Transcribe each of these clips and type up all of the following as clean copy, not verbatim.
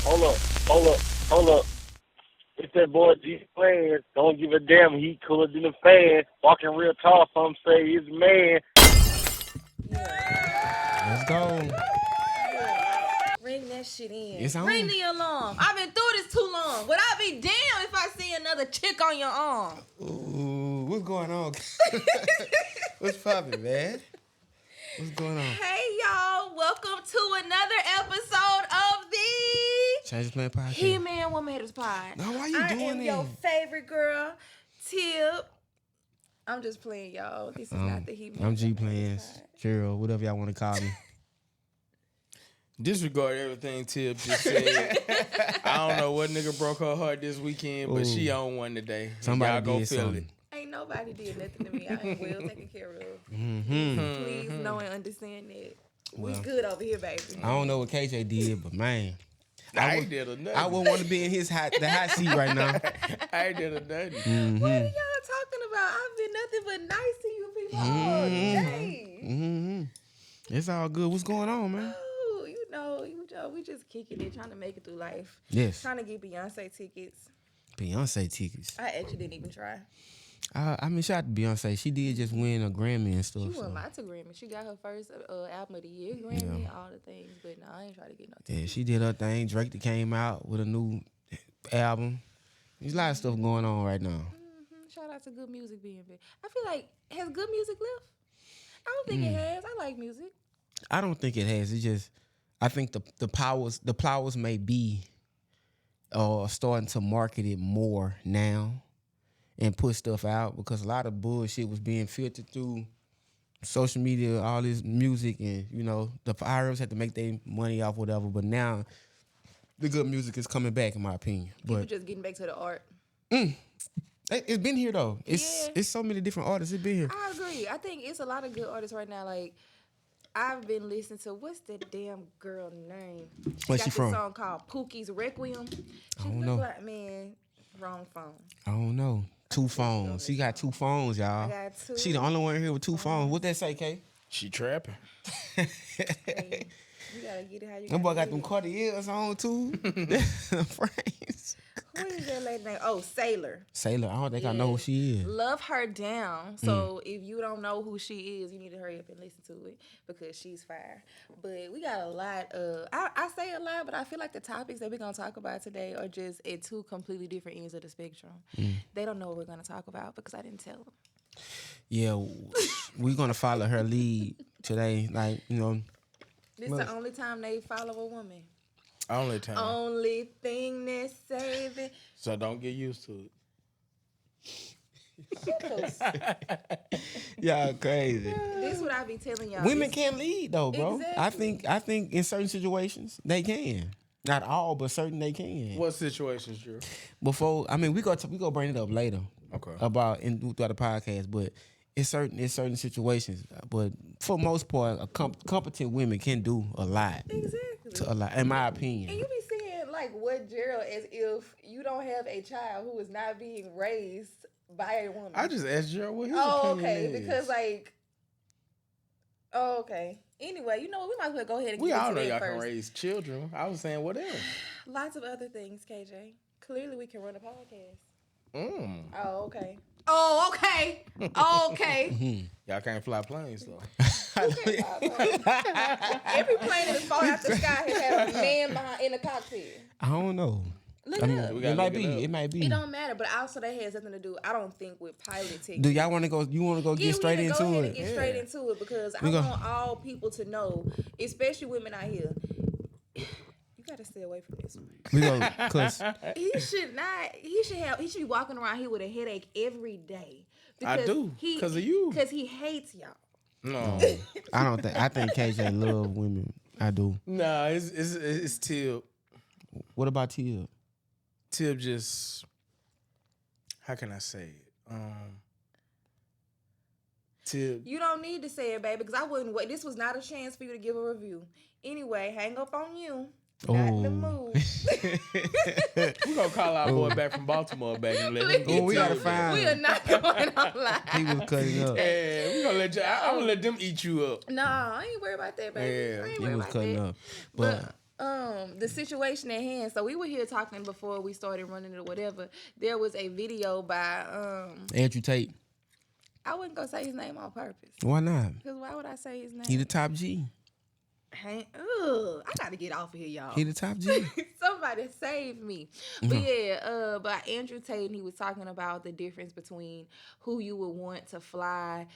Hold up, hold up, hold up. It's that boy G Plans. Don't give a damn. He cooler than a fan. Walking real tall. Some say he's a man. Let's go. Ring that shit in. It's on. Ring the alarm. I've been through this too long. But I'll be damned if I see another chick on your arm. Ooh, what's going on? What's poppin', man? What's going on? Hey, y'all. Welcome to another episode of the Changeofplanz podcast. He-Man What Matters Pod. No, why you I doing am that? your favorite girl, Tip. I'm just playing, y'all. This is not the He-Man. I'm G What Matters Plans, Pod. Gerald, whatever y'all want to call me. Disregard everything Tip just said. I don't know what nigga broke her heart this weekend, but she on one today. Somebody Y'all go did feel something. it. Ain't nobody did nothing to me. I am well taken care of. Please know and understand that. We Well, good over here, baby. I don't know what KJ did, but man, I ain't did a nothing. I wouldn't want to be in the hot seat right now. I ain't did a nothing. What are y'all talking about? I've been nothing but nice to you people all day. It's all good. What's going on, man? Oh, you know, we just kicking it, trying to make it through life. Yes, Trying to get Beyonce tickets. Beyonce tickets. I actually didn't even try. I mean, shout out to Beyonce. She did just win a Grammy and stuff. She so. won lots of Grammy. She got her first album of the year Grammy, all the things. But no, I ain't trying to get no tickets. Yeah, she did her thing. Drake that came out with a new album. There's a lot of stuff going on right now. Shout out to good music being big. I feel like, has good music left? I don't think it has. I like music. I don't think it has. It's just, I think the powers may be starting to market it more now and put stuff out because a lot of bullshit was being filtered through social media, all this music, and the pirates had to make their money off whatever. But now the good music is coming back, in my opinion. People But just getting back to the art. it's been here though. It's so many different artists. It's been here. I agree. I think it's a lot of good artists right now. Like, I've been listening to, what's that damn girl name? Where's she got from? this song called Pookie's Requiem. She don't look know. like, man, wrong phone. I don't know. 2 phones. She got 2 phones, y'all. I got 2. She the only one here with 2 phones. What that say, Kay? She trapping. Hey, you gotta get it how you That boy gotta got get them it. Cartiers on too. Frames. What is that lady name? Oh, Sailor. Sailor, I don't think I know who she is. Love her down. So if you don't know who she is, you need to hurry up and listen to it because she's fire. But we got a lot of, I say a lot, but I feel like the topics that we're going to talk about today are just at 2 completely different ends of the spectrum. They don't know what we're going to talk about because I didn't tell them. Yeah, we're gonna follow her lead today. Like, This is the only time they follow a woman. Only time. Only thing that's saving. So don't get used to it. y'all crazy. This is what I be telling y'all. Women can lead though, bro. Exactly. I think in certain situations they can. Not all, but certain they can. What situations, Drew? Before, I mean, we go bring it up later. Okay. About throughout the podcast, but it's certain situations. But for the most part, competent women can do a lot. Exactly. A lot, in my opinion. And you be saying like what Gerald as if you don't have a child who is not being raised by a woman. I just asked Gerald what his Oh, opinion okay. is. Because like, oh, okay. Anyway, you know what? We might as well go ahead and we get all into know that y'all first. can raise children. I was saying what else? Lots of other things, KJ. Clearly, we can run a podcast. Mm. Oh, okay. Oh, okay. Oh, okay. Y'all can't fly planes though. Every plane that has fallen out the sky has had a man behind in the cockpit. I don't know. Look I it mean, up. We it gotta might look be. it up. It might be. It don't matter, but also that has something to do, I don't think, with piloting. Do y'all want to go? You want to go get straight we need to into go ahead it? and get straight into it because I We go- want all people to know, especially women out here. You gotta stay away from this one. We go because He should not. He should be walking around here with a headache every day. I do, 'cause of you. Because he hates y'all. No. I don't think. I think KJ love women. I do. Nah, it's Tip. What about Tia? Tip just, how can I say it? Tip. You don't need to say it, baby, because I wouldn't wait. This was not a chance for you to give a review. Anyway, hang up on you. Not in the Oh. mood. We gonna call our boy back from Baltimore back and let him get Oh, we to gotta it. find We are not going online. He was cutting up. Yeah, we gonna let you. I'm gonna let them eat you up. Nah, I ain't worried about that, baby. Yeah, I ain't He worried was about cutting that. up. But the situation at hand. So we were here talking before we started running it or whatever. There was a video by Andrew Tate. I wasn't gonna say his name on purpose. Why not? Because why would I say his name? He the top G. Hey, ugh, I gotta get off of here, y'all. He the top G. Somebody save me. But yeah, by Andrew Tate, and he was talking about the difference between who you would want to fly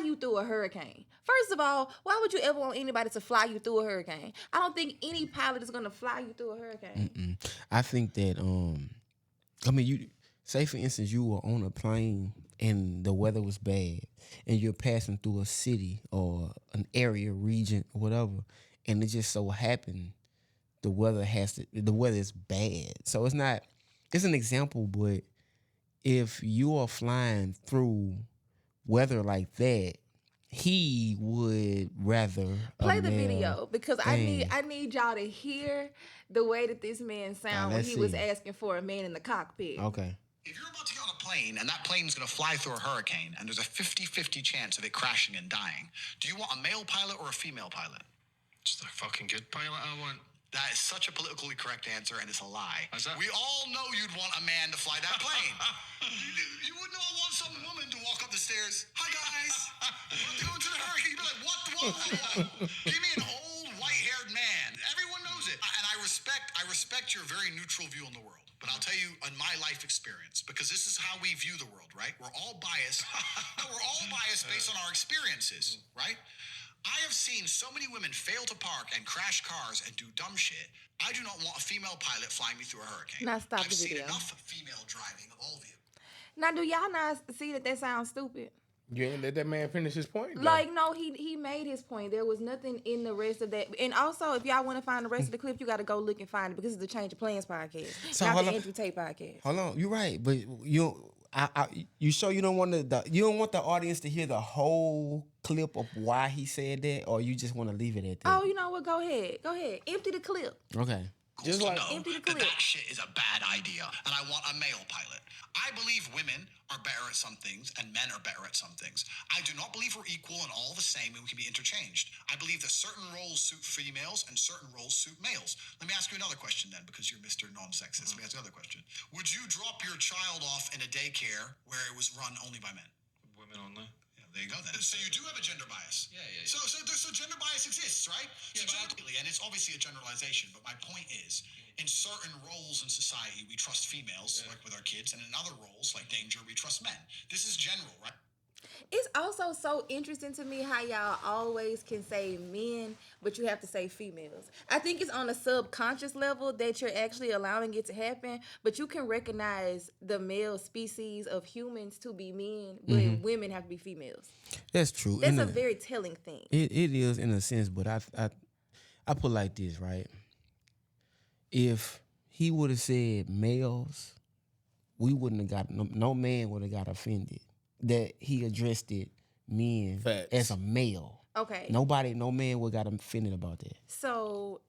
you through a hurricane. First of all, why would you ever want anybody to fly you through a hurricane? I don't think any pilot is gonna fly you through a hurricane. I think that I mean, you say for instance you were on a plane and the weather was bad and you're passing through a city or an area, region, or whatever, and it just so happened the weather is bad. So it's an example, but if you are flying through weather like that, he would rather play the video because I need y'all to hear the way that this man sounded when he was asking for a man in the cockpit. Okay. If you're about to get on a plane and that plane's going to fly through a hurricane and there's a 50-50 chance of it crashing and dying, do you want a male pilot or a female pilot? Just a fucking good pilot I want. That is such a politically correct answer, and it's a lie. Why's that? We all know you'd want a man to fly that plane. You wouldn't want some woman to walk up the stairs. Hi, guys. We're going to the hurricane. You'd be like, what? Whoa. Give me an old, white-haired man. Everyone knows it. And I respect your very neutral view on the world. But I'll tell you, in my life experience, because this is how we view the world, right? We're all biased. No, we're all biased based on our experiences, right? I have seen so many women fail to park and crash cars and do dumb shit. I do not want a female pilot flying me through a hurricane. Now stop I've the seen video. enough female driving of all vehicles. Now, do y'all not see that sounds stupid? You ain't let that man finish his point, though. Like, no, he made his point. There was nothing in the rest of that. And also, if y'all want to find the rest of the clip, you got to go look and find it because it's the Change of Plans podcast, So not hold the on. Andrew Tate podcast. Hold on, you're right, but you sure you don't want the audience to hear the whole clip of why he said that, or you just want to leave it at that? Oh, you know what? Go ahead. Empty the clip. Okay. Just like empty the that clip. shit is a bad idea, and I want a male pilot. I believe women are better at some things, and men are better at some things. I do not believe we're equal and all the same, and we can be interchanged. I believe that certain roles suit females and certain roles suit males. Let me ask you another question then, because you're Mr. Non-Sexist. Let me ask you another question. Would you drop your child off in a daycare where it was run only by men? Women only. There you go then. So you do have a gender bias. Yeah. So gender bias exists, right? Yeah, and it's obviously a generalization, but my point is, in certain roles in society, we trust females, like with our kids, and in other roles, like danger, we trust men. This is general, right? It's also so interesting to me how y'all always can say men, but you have to say females. I think it's on a subconscious level that you're actually allowing it to happen, but you can recognize the male species of humans to be men, but women have to be females. That's true. That's a very telling thing. It is in a sense, but I put it like this, right? If he would have said males, we wouldn't have got no man would have got offended that he addressed it men Facts. as a male. Okay. No man would got offended about that. So,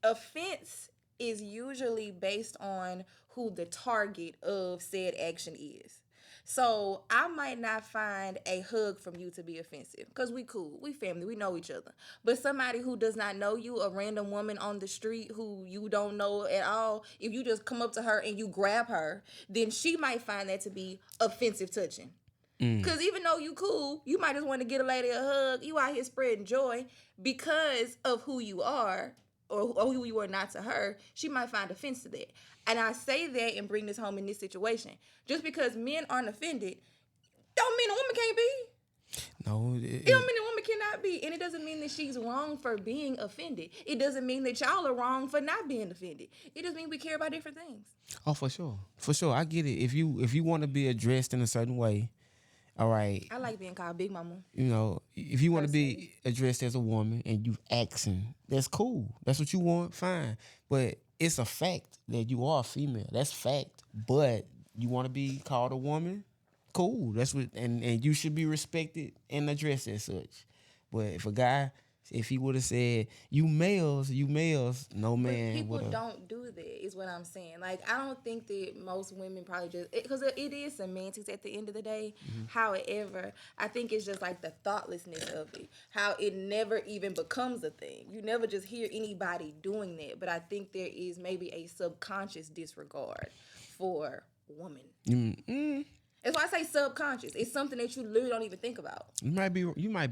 offense is usually based on who the target of said action is. So, I might not find a hug from you to be offensive because we cool, we family, we know each other. But somebody who does not know you, a random woman on the street who you don't know at all, if you just come up to her and you grab her, then she might find that to be offensive touching. Because even though you cool, you might just want to get a lady a hug. You out here spreading joy because of who you are or who you are not to her. She might find offense to that. And I say that and bring this home in this situation. Just because men aren't offended, don't mean a woman can't be. No. It don't mean a woman cannot be. And it doesn't mean that she's wrong for being offended. It doesn't mean that y'all are wrong for not being offended. It just means we care about different things. Oh, for sure. For sure. I get it. If you want to be addressed in a certain way, all right. I like being called Big Mama. You know, if you want to be addressed as a woman and you asking, that's cool. That's what you want, fine. But it's a fact that you are a female. That's fact. But you want to be called a woman, cool. That's what, and you should be respected and addressed as such. But if a guy If he would have said, you males, no man People would have. don't do that, is what I'm saying. Like, I don't think that most women probably just, because it is semantics at the end of the day. However, I think it's just like the thoughtlessness of it, how it never even becomes a thing. You never just hear anybody doing that. But I think there is maybe a subconscious disregard for women. That's why I say subconscious. It's something that you literally don't even think about. You might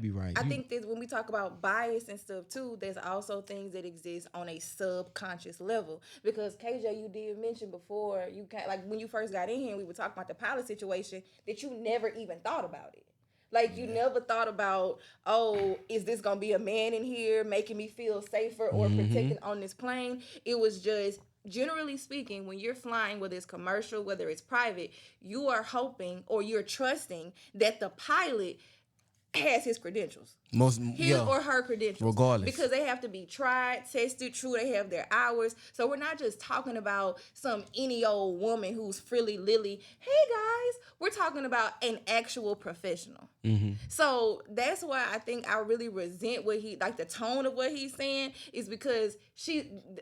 be right. I think that when we talk about bias and stuff too, there's also things that exist on a subconscious level. Because KJ, you did mention before, you can't, like when you first got in here and we were talking about the pilot situation, that you never even thought about it. Like you never thought about, oh, is this gonna be a man in here making me feel safer or protected on this plane? It was just, generally speaking, when you're flying, whether it's commercial, whether it's private, you are hoping or you're trusting that the pilot has his credentials. His or her credentials. Regardless. Because they have to be tried, tested, true, they have their hours. So we're not just talking about some any old woman who's frilly lily. Hey guys, we're talking about an actual professional. So that's why I think I really resent what the tone of what he's saying is because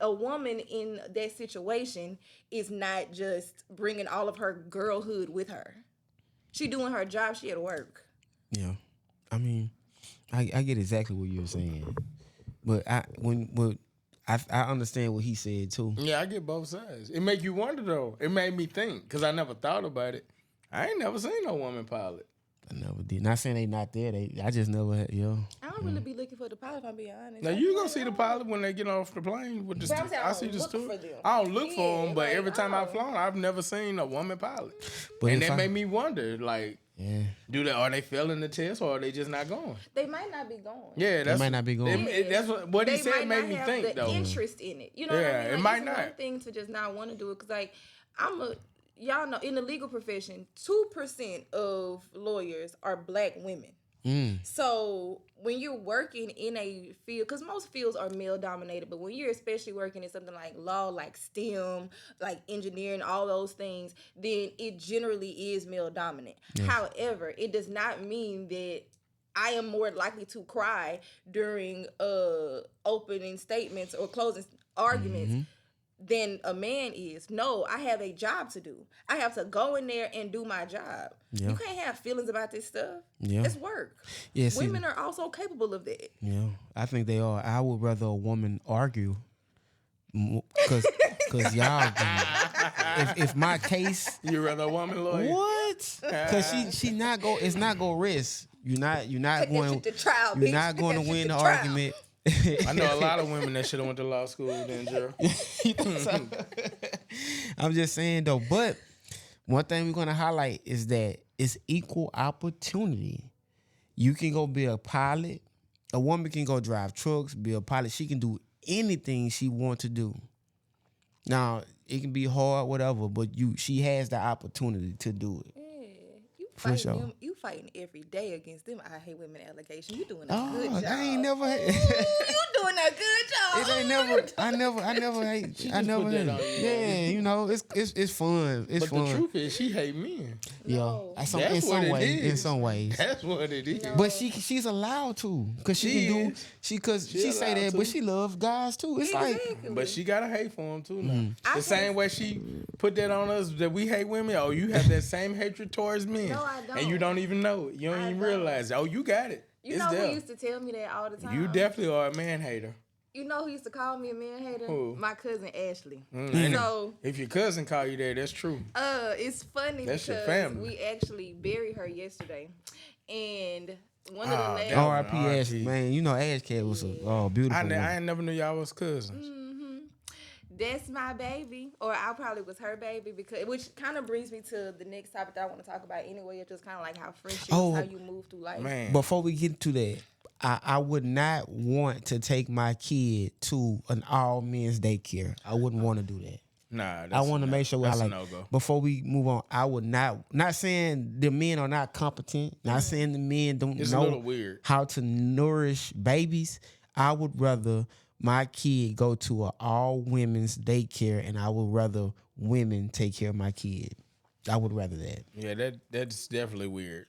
a woman in that situation is not just bringing all of her girlhood with her. She doing her job, she at work. Yeah. I mean, I get exactly what you're saying, but I understand what he said too. Yeah, I get both sides. It make you wonder though. It made me think because I never thought about it. I ain't never seen no woman pilot. I never did. Not saying they not there. I just never had, I don't really be looking for the pilot, if I'm being honest. Now you gonna see the pilot when they get off the plane with the. But I'm saying I see the look steward. for them. I don't look for them, but like, every time I've flown, I've never seen a woman pilot, But and if that made me wonder, like. Yeah. Are they failing the test or are they just not going? They might not be going. Yeah, they might not be going. That's what he said made me think the though. interest in it, you know what I mean? it Like, might it's not. one thing to just not want to do it because, like, y'all know in the legal profession, 2% of lawyers are black women. So when you're working in a field, because most fields are male dominated, but when you're especially working in something like law, like STEM, like engineering, all those things, then it generally is male dominant. Yes. However, it does not mean that I am more likely to cry during opening statements or closing arguments than a man is. No, I have a job to do. I have to go in there and do my job. Yeah. You can't have feelings about this stuff. Yeah. It's work. Yeah, women are also capable of that. Yeah, I think they are. I would rather a woman argue because y'all. If my case, you rather a woman lawyer? What? Because she not go. It's not go risk. You're not going to trial. You're not going to win the argument. I know a lot of women that should have went to law school then, Gerald. I'm just saying though, but one thing we're gonna highlight is that it's equal opportunity. You can go be a pilot. A woman can go drive trucks, be a pilot. She can do anything she wants to do. Now, it can be hard, whatever, but she has the opportunity to do it. You fighting every day against them I hate women allegations. You doing a good job. I ain't never hate. You doing a good job. It ain't never. I never hate. I never hate. Yeah, you know, it's fun. It's fun. But the truth is, she hate men. No. Yeah, in some ways. That's what it is. No. But she's allowed to because she can do. She say that, but she loves guys too. It's exactly. But she gotta hate for them too. Now the same way she put that on us that we hate women. Oh, you have that same hatred towards men. No, I don't. And you don't even know it. You don't even realize it. Oh, you got it. You know who used to tell me that all the time? You definitely are a man hater. You know who used to call me a man hater? Who? My cousin Ashley. So if your cousin call you that, that's true. It's funny that's because your family. We actually buried her yesterday, and one of the ladies. R.I.P. Ashley, man. You know Ash Cat was a beautiful. I never knew y'all was cousins. That's my baby, or I probably was her baby, which kind of brings me to the next topic that I want to talk about anyway. It's just kind of like how friendships, how you move through life. Man. Before we get to that, I would not want to take my kid to an all men's daycare. I wouldn't want to do that. Nah, I want to make sure that's like a no-go. Before we move on, I would not saying the men are not competent, not saying the men don't it's know a little weird. How to nourish babies. I would rather my kid go to an all women's daycare, and I would rather women take care of my kid. I would rather that. Yeah, that's definitely weird.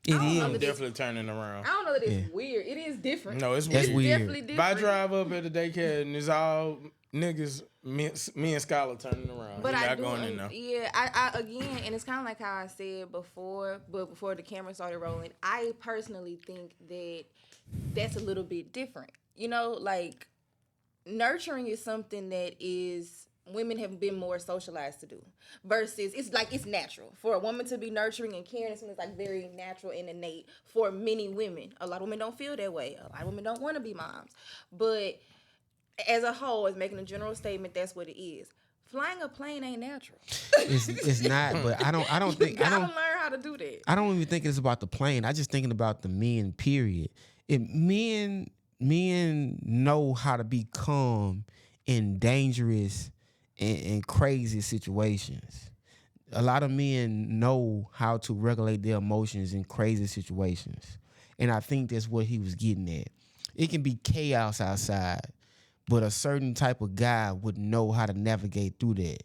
It know is. that Definitely turning around. I don't know that it's weird. It is different. No, it's That's weird. weird. Definitely If I different. drive up at the daycare and it's all niggas, me and Skylar turning around. But He I not do, going in there. yeah. I again, and it's kind of like how I said before, but before the camera started rolling, I personally think that that's a little bit different. You know, like nurturing is something that is women have been more socialized to do versus it's natural for a woman to be nurturing and caring. It's something that's like very natural and innate for many women. A lot of women don't feel that way. A lot of women don't want to be moms, but as a whole, as making a general statement, that's what it is. Flying a plane ain't natural. It's not, but I don't think You I gotta don't learn how to do that. I don't even think it's about the plane. I just thinking about the men. Period. If men know how to be calm in dangerous and crazy situations. A lot of men know how to regulate their emotions in crazy situations, and I think that's what he was getting at. It can be chaos outside, but a certain type of guy would know how to navigate through that.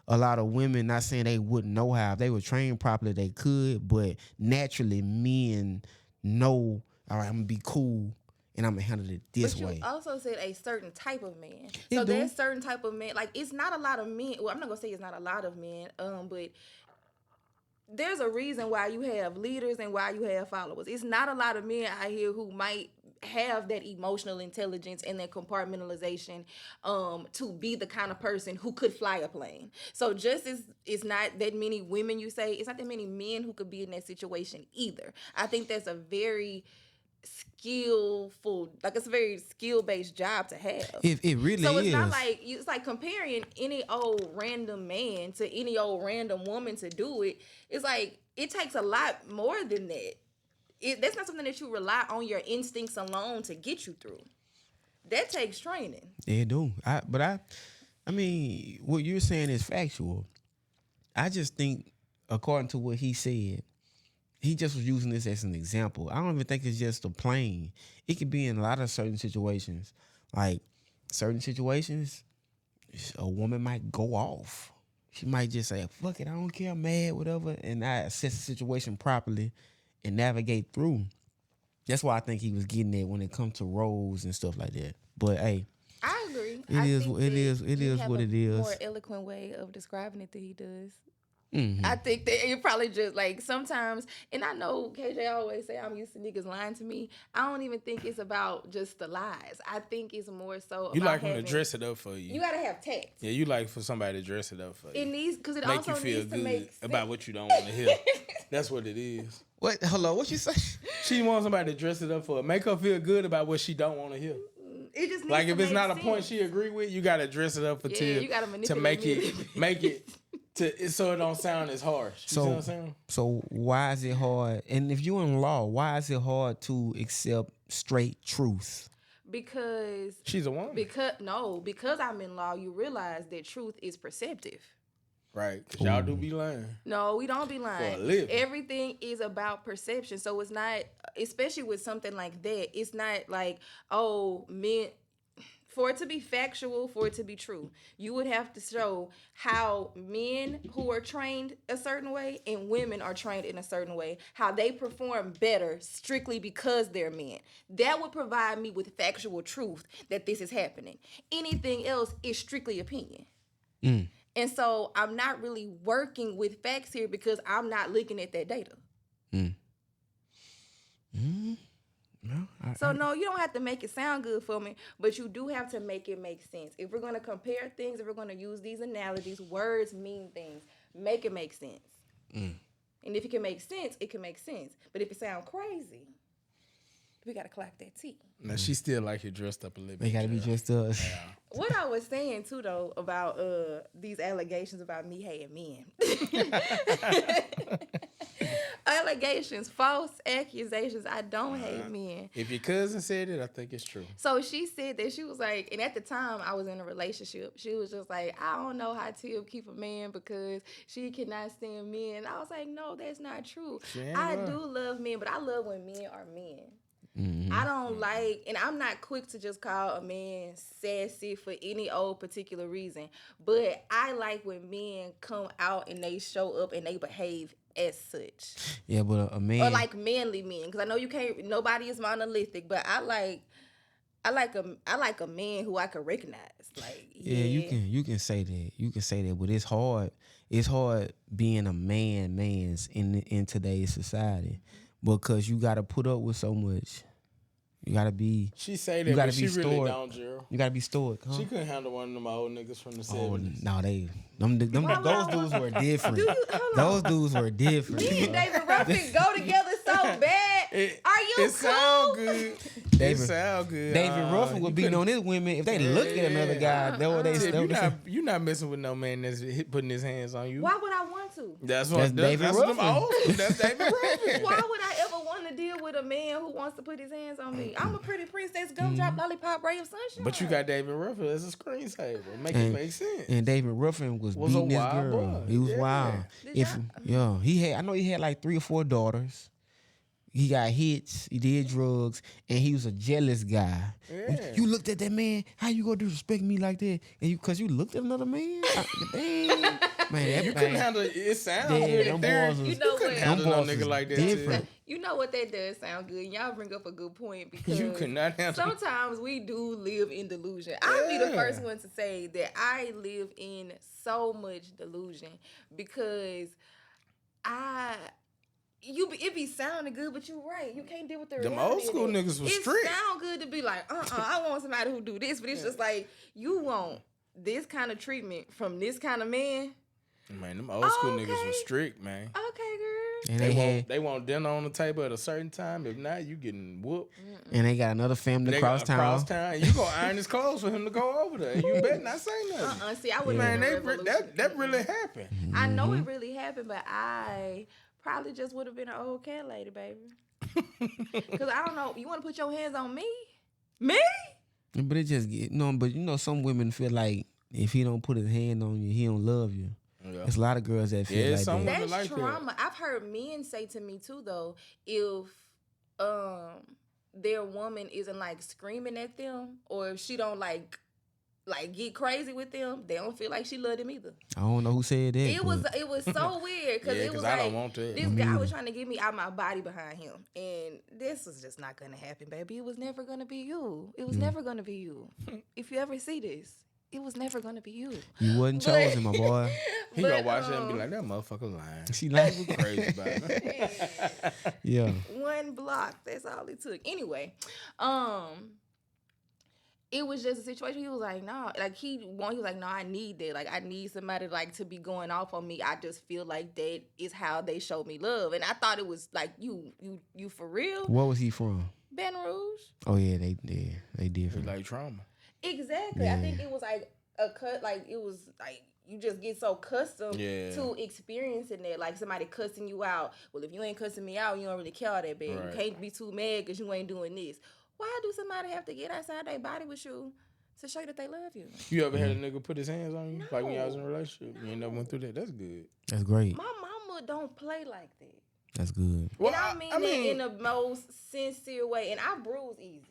A lot of women, not saying they wouldn't know how, if they were trained properly, they could, but naturally men know, all right, I'm gonna be cool and I'm gonna handle it this But you way. also said a certain type of man. It So do. that certain type of man, like it's not a lot of men. Well, I'm not gonna say it's not a lot of men, but there's a reason why you have leaders and why you have followers. It's not a lot of men out here who might have that emotional intelligence and that compartmentalization to be the kind of person who could fly a plane. So just as it's not that many women, you say, it's not that many men who could be in that situation either. I think that's a very skillful, like it's a very skill-based job to have. It really So it's is. not like it's like comparing any old random man to any old random woman to do it. It's like it takes a lot more than that. That's not something that you rely on your instincts alone to get you through. That takes training. They do. I mean, what you're saying is factual. I just think, according to what he said, he just was using this as an example. I don't even think it's just a plane. It could be in a lot of certain situations. Like certain situations, a woman might go off. She might just say, fuck it, I don't care, I'm mad, whatever. And I assess the situation properly and navigate through. That's why I think he was getting at when it comes to roles and stuff like that. But hey, I agree. It I is- think it that is- it you is have what a it is. More eloquent way of describing it than he does. mhm. I think that it probably just like sometimes, and I know KJ always say I'm used to niggas lying to me. I don't even think it's about just the lies. I think it's more so You about like him having, to dress it up for you. You gotta have tact. Yeah, you like for somebody to dress it up for you. It needs because it Make also you feel needs to good make about sense. what you don't want to hear. That's what it is. What? Hello, what you say? She wants somebody to dress it up for her. Make her feel good about what she don't want to hear. It just needs Like to if it's make not a sense. point she agree with, you gotta dress it up for Yeah, you gotta to manipulate make me a it little bit. make it to so it don't sound as harsh. You see what I'm saying? So why is it hard? And if you're in law, why is it hard to accept straight truth? Because She's a woman, because I'm in law, you realize that truth is perceptive. right? Because y'all do be lying. No, we don't be lying. For a living. Everything is about perception. So it's not, especially with something like that, it's not like, oh, men, for it to be factual, for it to be true, you would have to show how men who are trained a certain way and women are trained in a certain way, how they perform better strictly because they're men. That would provide me with factual truth that this is happening. Anything else is strictly opinion. And so I'm not really working with facts here because I'm not looking at that data. So no, you don't have to make it sound good for me, but you do have to make it make sense. If we're going to compare things, if we're going to use these analogies, words mean things. Make it make sense. And if it can make sense, it can make sense. But if it sounds crazy, we got to clock that T. Now she still like it dressed up a little bit. They gotta be dressed up. What I was saying too, though, about these allegations about me hating men. Allegations, false accusations. I don't hate men. If your cousin said it, I think it's true. So she said that she was like, and at the time I was in a relationship, she was just like, I don't know how Tia keep a man because she cannot stand men. I was like, no, that's not true. I do love men, but I love when men are men. I don't like, and I'm not quick to just call a man sassy for any old particular reason, but I like when men come out and they show up and they behave as such. Yeah, but a man Or like manly men, because I know you can't. Nobody is monolithic, but I like a man who I can recognize. Like yeah, you can say that. You can say that, but it's hard. It's hard being a man's in today's society because you got to put up with so much. You gotta be. She say that, you gotta but be she really stoic. don't, Gerald. You gotta be stoic. Huh? She couldn't handle one of them old niggas from the Oh 70s. no, those dudes were different. Those dudes were different. Me and David Ruffin go together so bad. Are you It cool? sound good. David- It sound good. David Ruffin would beating on his women if they look at another guy. That what they. You're not messing with no man that's putting his hands on you. Why would I want to? That's David what them Ruffin. old. That's David Ruffin. Why would I ever want to deal with a man who wants to put his hands on me? I'm a pretty princess, gumdrop, lollipop, ray of sunshine. But you got David Ruffin as a screensaver. Make it make sense. And David Ruffin was a beating this wild girl. boy. He was Yeah. wild. I know he had like 3 or 4 daughters. He got hits. He did drugs, and he was a jealous guy. Yeah. You looked at that man. How you gonna disrespect me like that? And because you looked at another man, dang, man, that You couldn't handle it. It sounds Yeah, good. them in theory. boys was- You know couldn't what? handle Them no boys nigga was like that. different. Too. You know what that does sound good. Y'all bring up a good point because You could not handle it. sometimes we do live in delusion. I'll be the Yeah. first one to say that I live in so much delusion because it be sounding good, but you're right. You can't deal with the Them reality old of school it. niggas was It strict. sound good to be like, I want somebody who do this, but it's just like you want this kind of treatment from this kind of man. Man, them old school niggas Okay. was strict, man. Okay, girl. and They want dinner on the table at a certain time. If not, you getting whooped. and they got another family They across got across town. town. You gonna iron his clothes for him to go over there. You better not say nothing. See, I wouldn't. Man, Man, that really happened. I know it really happened, but I probably just would have been an old cat lady, baby. Because I don't know. You want to put your hands on me? Me? But it just but some women feel like if he don't put his hand on you, he don't love you. Yeah. There's a lot of girls that feel Yeah, like some that. women That's like trauma. I've heard men say to me too, though, if their woman isn't like screaming at them, or if she don't like get crazy with them, they don't feel like she loved them either. I don't know who said that. It was so weird because Yeah, it was 'cause I like don't want that. this guy was trying to get me out my body behind him, and this was just not gonna happen, baby. It was never gonna be you. It was never gonna be you. If you ever see this, it was never gonna be you. You wasn't chosen, my boy. He But, gonna watch that and be like, that motherfucker lying. She like Crazy about it. yeah. one block. That's all it took. Anyway, it was just a situation. He was like, no, like he was like, no, I need that. Like I need somebody like to be going off on me. I just feel like that is how they show me love. And I thought it was like you for real. What was he from? Baton Rouge. Oh yeah, they different. Like trauma. Exactly. Yeah. I think it was like a cut. Like it was like you just get so accustomed Yeah. to experiencing that. Like somebody cussing you out. Well, if you ain't cussing me out, you don't really care that bad. Right. You can't be too mad because you ain't doing this. Why do somebody have to get outside their body with you to show you that they love you? You ever had a nigga put his hands on you? Like when y'all was in a No. relationship? You ain't never went through that. That's good. That's great. My mama don't play like that. That's good. Well, And I mean that in the most sincere way. And I bruise easy.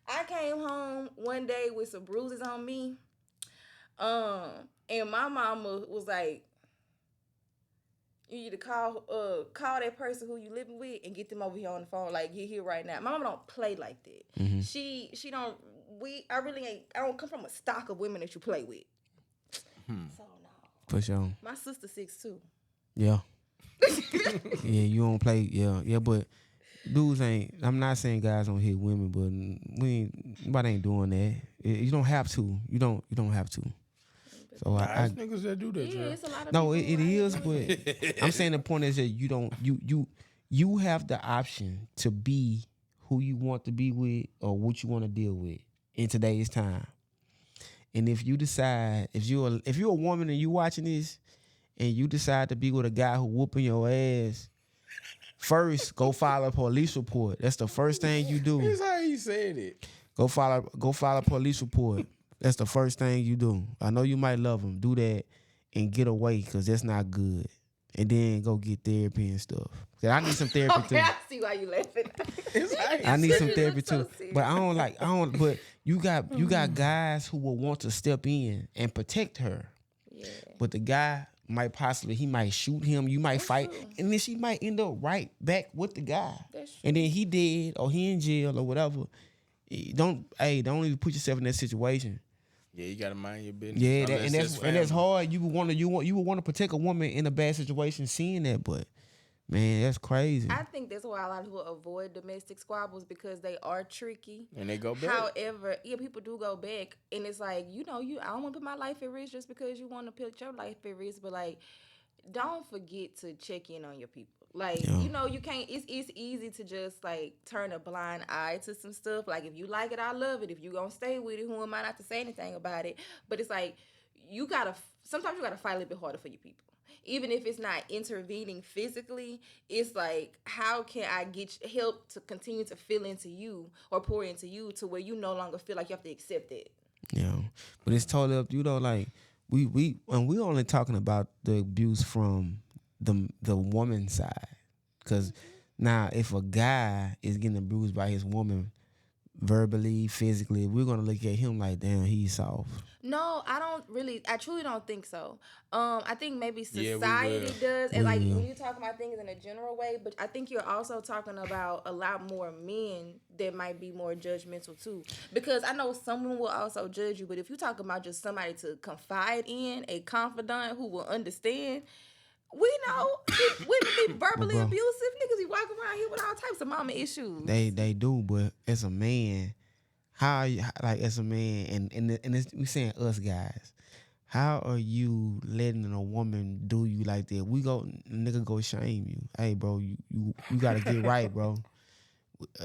I came home one day with some bruises on me. And my mama was like, you need to call that person who you living with and get them over here on the phone. Like, get here right now. My mama don't play like that. Mm-hmm. She don't. I don't come from a stock of women that you play with. So no. For sure. My sister 6'2". Yeah. Yeah, you don't play. Yeah, but dudes ain't. I'm not saying guys don't hit women, but nobody ain't doing that. You don't have to. You don't have to. So Nice niggas that do that, Yeah, Joe. it's a lot of no, people it who is, ain't doing it. but I'm saying the point is that you don't. You have the option to be who you want to be with or what you want to deal with in today's time. And if you decide, if you're a woman and you watching this, and you decide to be with a guy who whooping your ass, first go file a police report. That's the first thing you do. That's how he said it. Go file a police report. That's the first thing you do. I know you might love him. Do that and get away because that's not good. And then go get therapy and stuff. 'Cause I need some therapy too. Okay, I see why you laughing. I need some You therapy look so too. serious. But but you got guys who will want to step in and protect her. Yeah. But the guy he might shoot him. You might fight, true. and then she might end up right back with the guy. That's true. And then he dead or he in jail or whatever. Don't even put yourself in that situation. Yeah, you gotta mind your business. Yeah, Unless and that's hard. You would want to protect a woman in a bad situation, seeing that, but man, that's crazy. I think that's why a lot of people avoid domestic squabbles because they are tricky. And they go back. However, yeah, people do go back, and it's like I don't want to put my life at risk just because you want to put your life at risk, but like, don't forget to check in on your people. Like, you can't. It's easy to just like turn a blind eye to some stuff. Like, if you like it, I love it. If you gonna stay with it, who am I not to say anything about it? But it's like sometimes you gotta fight a little bit harder for your people. Even if it's not intervening physically, it's like, how can I get help to continue to fill into you or pour into you to where you no longer feel like you have to accept it? Yeah, but it's totally up. Like we only talking about the abuse from the woman's side, because now if a guy is getting abused by his woman verbally, physically, we're gonna look at him like, damn, he's soft. No, I truly don't think so. I think maybe Yeah, society does. And like when you talk about things in a general way, but I think you're also talking about a lot more men that might be more judgmental too. Because I know someone will also judge you, but if you talk about just somebody to confide in, a confidant who will understand, we know women be verbally abusive. Niggas be walking around here with all types of mama issues. They do, but as a man, as a man, and we saying us guys, how are you letting a woman do you like that? Nigga go shame you. Hey, bro, you gotta get right, bro.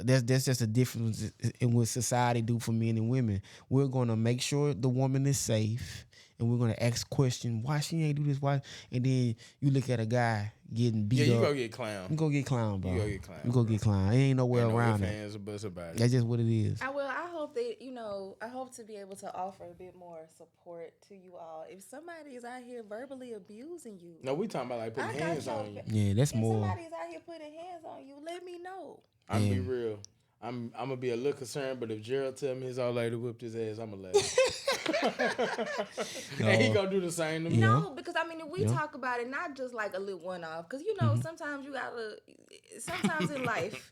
That's just a difference in what society do for men and women. We're gonna make sure the woman is safe, and we're gonna ask questions, why she ain't do this, why? And then you look at a guy getting beat up. Yeah, you go get clown. You go get clown, bro. You go get clown. You go get clown. It ain't nowhere around it. Fans about it. That's just what it is. I hope that, I hope to be able to offer a bit more support to you all. If somebody is out here verbally abusing you. No, we talking about like putting hands on you. Yeah, that's more. If somebody's out here putting hands on you, let me know. I'm gonna be real. I'm gonna be a little concerned, but if Gerald tell me his old lady whipped his ass, I'm gonna laugh. And he gonna do the same to me. No, because if we talk about it, not just like a little one-off, because sometimes sometimes in life,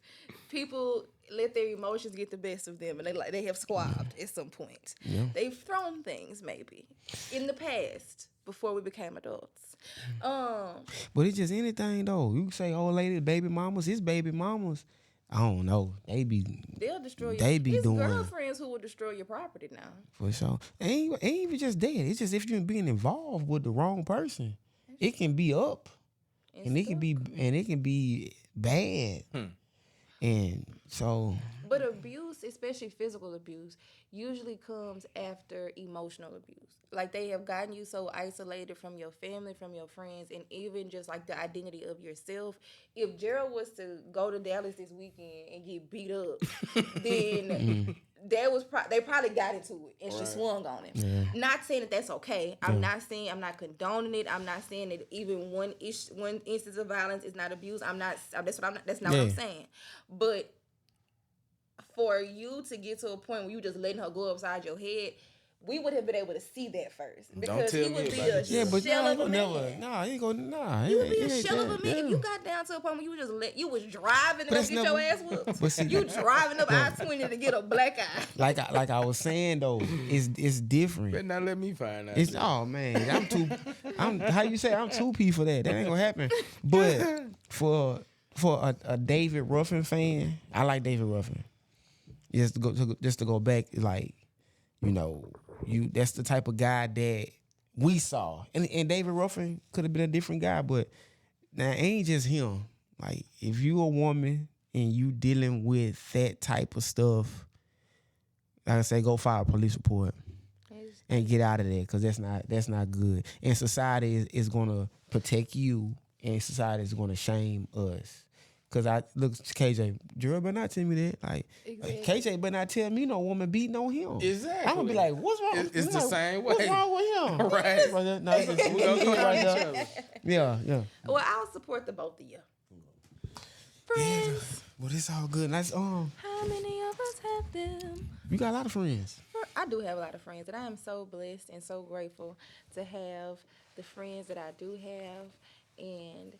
people let their emotions get the best of them, and they have squabbed at some point. Yeah. They've thrown things maybe in the past before we became adults. But it's just anything though. You say old lady, baby mamas, his baby mamas. I don't know. They'll destroy you. They be It's doing girlfriends who will destroy your property now. for sure. Ain't even just that. It's just if you're being involved with the wrong person, it can be up, and it can be bad. And so. But abuse, especially physical abuse, usually comes after emotional abuse. Like, they have gotten you so isolated from your family, from your friends, and even just like the identity of yourself. If Gerald was to go to Dallas this weekend and get beat up, then they probably got into it and she swung on him. Yeah. Not saying that that's okay. I'm not condoning it. I'm not saying that even one instance of violence is not abuse. That's not what I'm saying. But for you to get to a point where you just letting her go upside your head, we would have been able to see that first. Because he would be a shell of a man. He would be a shell of a man. If you got down to a point where you was driving to go get your ass whooped. You driving up I-20 to get a black eye. Like I was saying though, it's different. Better not let me find out. I'm 2P for that. That ain't gonna happen. But for a David Ruffin fan, I like David Ruffin. Just to go back, like, that's the type of guy that we saw. And David Ruffin could have been a different guy, but now it ain't just him. Like, if you a woman and you dealing with that type of stuff, like I say, go file a police report and get out of there, because that's not good. And society is gonna protect you, and society is gonna shame us. Cause KJ, Gerald better not tell me that. Like, exactly. KJ better not tell me no woman beating on him. Exactly. I'm gonna be like, what's wrong? It's the same way. What's wrong with him? Right. No, we gonna go right there. Yeah. Well, I'll support the both of you. Friends. Well, it's all good. That's How many of us have them? You got a lot of friends. I do have a lot of friends, and I am so blessed and so grateful to have the friends that I do have. And,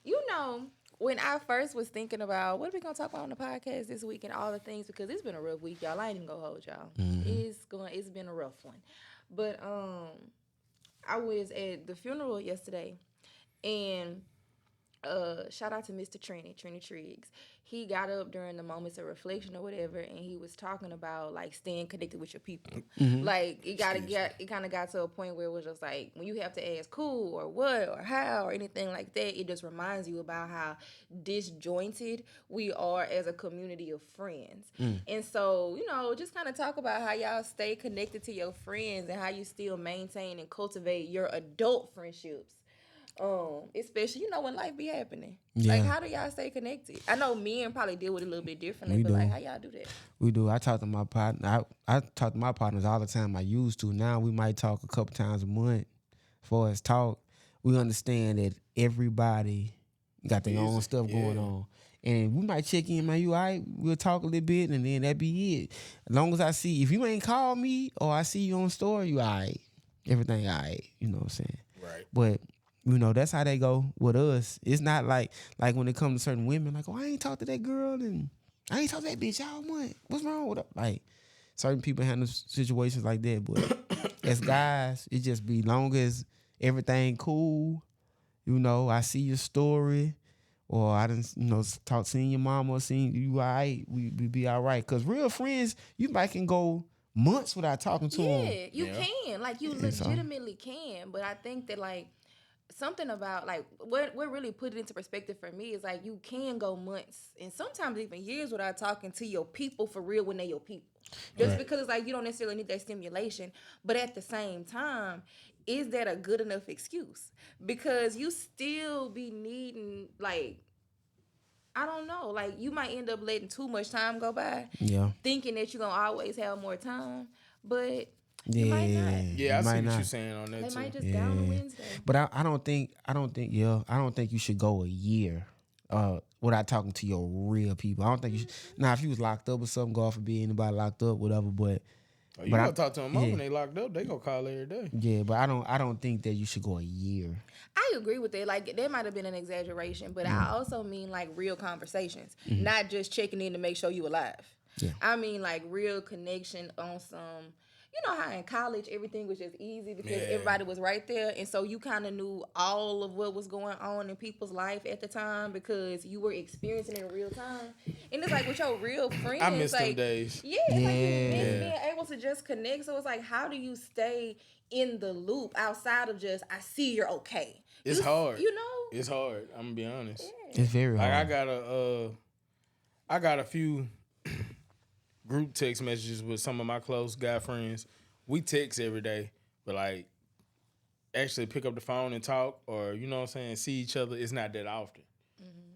you know, when I first was thinking about what are we gonna talk about on the podcast this week and all the things, because it's been a rough week, y'all. I ain't even gonna hold y'all. It's been a rough one. But I was at the funeral yesterday, and shout out to Mr. Trini Triggs. He got up during the moments of reflection or whatever, and he was talking about like staying connected with your people. Like it kind of got to a point where it was just like when you have to ask who or what or how or anything like that, it just reminds you about how disjointed we are as a community of friends. And so, you know, just kind of talk about how y'all stay connected to your friends and how you still maintain and cultivate your adult friendships. Especially, you know, when life be happening. Yeah. Like, how do y'all stay connected? I know men probably deal with it a little bit differently, We but do. like, how y'all do that? We do. I talk to my partner. I talk to my partners all the time. I used to. Now we might talk a couple times a month. As far as talk, we understand that everybody got their own stuff going on. And we might check in, man, you all right? We'll talk a little bit, and then that be it. As long as I see, if you ain't called me or I see you on the store, you all right. Everything all right. You know what I'm saying? Right. But you know, that's how they go with us. It's not like when it comes to certain women, like, oh, I ain't talked to that girl and I ain't talked to that bitch all month. What's wrong with her? Like, certain people handle situations like that. But as guys, it just be long as everything cool, you know, I see your story or I didn't, you know, seen your mama or seen you all right, we be all right. Because real friends, you might can go months without talking to them. Yeah, you can. Like, you legitimately can. But I think that, like, something about like what really put it into perspective for me is like you can go months and sometimes even years without talking to your people for real when they your people. Just because it's like you don't necessarily need that stimulation, but at the same time, is that a good enough excuse? Because you still be needing like I don't know, like you might end up letting too much time go by, thinking that you're gonna always have more time, but you might not. Yeah, I see what you're saying on that They too. might just down on Wednesday. But I don't think you should go a year without talking to your real people. I don't think you should. Now, if you was locked up or something, God forbid anybody locked up, whatever. But you gonna talk to them more when they locked up. They gonna call every day. Yeah, but I don't think that you should go a year. I agree with that. Like that might have been an exaggeration, but I also mean like real conversations, not just checking in to make sure you alive. Yeah. I mean like real connection on some. You know how in college everything was just easy because everybody was right there, and so you kind of knew all of what was going on in people's life at the time because you were experiencing it in real time. And it's like with your real friends, I miss like, them days. Yeah, it's like you miss being able to just connect. So it's like, how do you stay in the loop outside of just I see you're okay? It's hard. You know, it's hard. I'm gonna be honest. It's very hard. Like I got a few group text messages with some of my close guy friends. We text every day, but like actually pick up the phone and talk or, you know what I'm saying, see each other, it's not that often.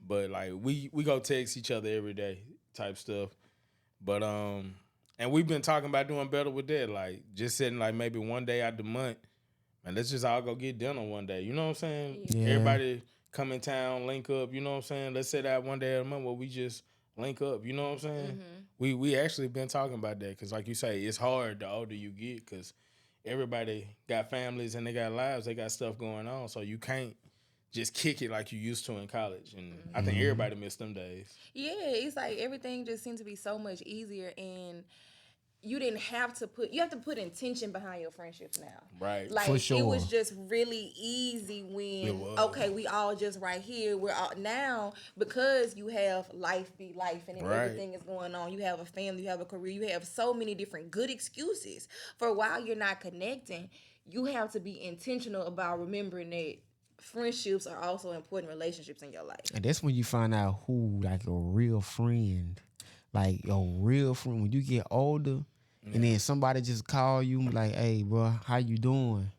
But like we go text each other every day type stuff. But and we've been talking about doing better with that. Like just setting like maybe one day out the month, man, let's just all go get dinner one day. You know what I'm saying? Yeah. Everybody come in town, link up, you know what I'm saying? Let's set out one day a month where we just link up, you know what I'm saying? We actually been talking about that because, like you say, it's hard the older you get because everybody got families and they got lives, they got stuff going on, so you can't just kick it like you used to in college. And I think everybody missed them days. Yeah, it's like everything just seems to be so much easier and you didn't have to you have to put intention behind your friendships now. Right. Like For sure. it was just really easy when okay, we all just right here. We're all now because you have life be life and then everything is going on. You have a family, you have a career, you have so many different good excuses for why you're not connecting. You have to be intentional about remembering that friendships are also important relationships in your life. And that's when you find out who like a real friend. Like your real friend when you get older. And then somebody just call you like, hey, bro, how you doing?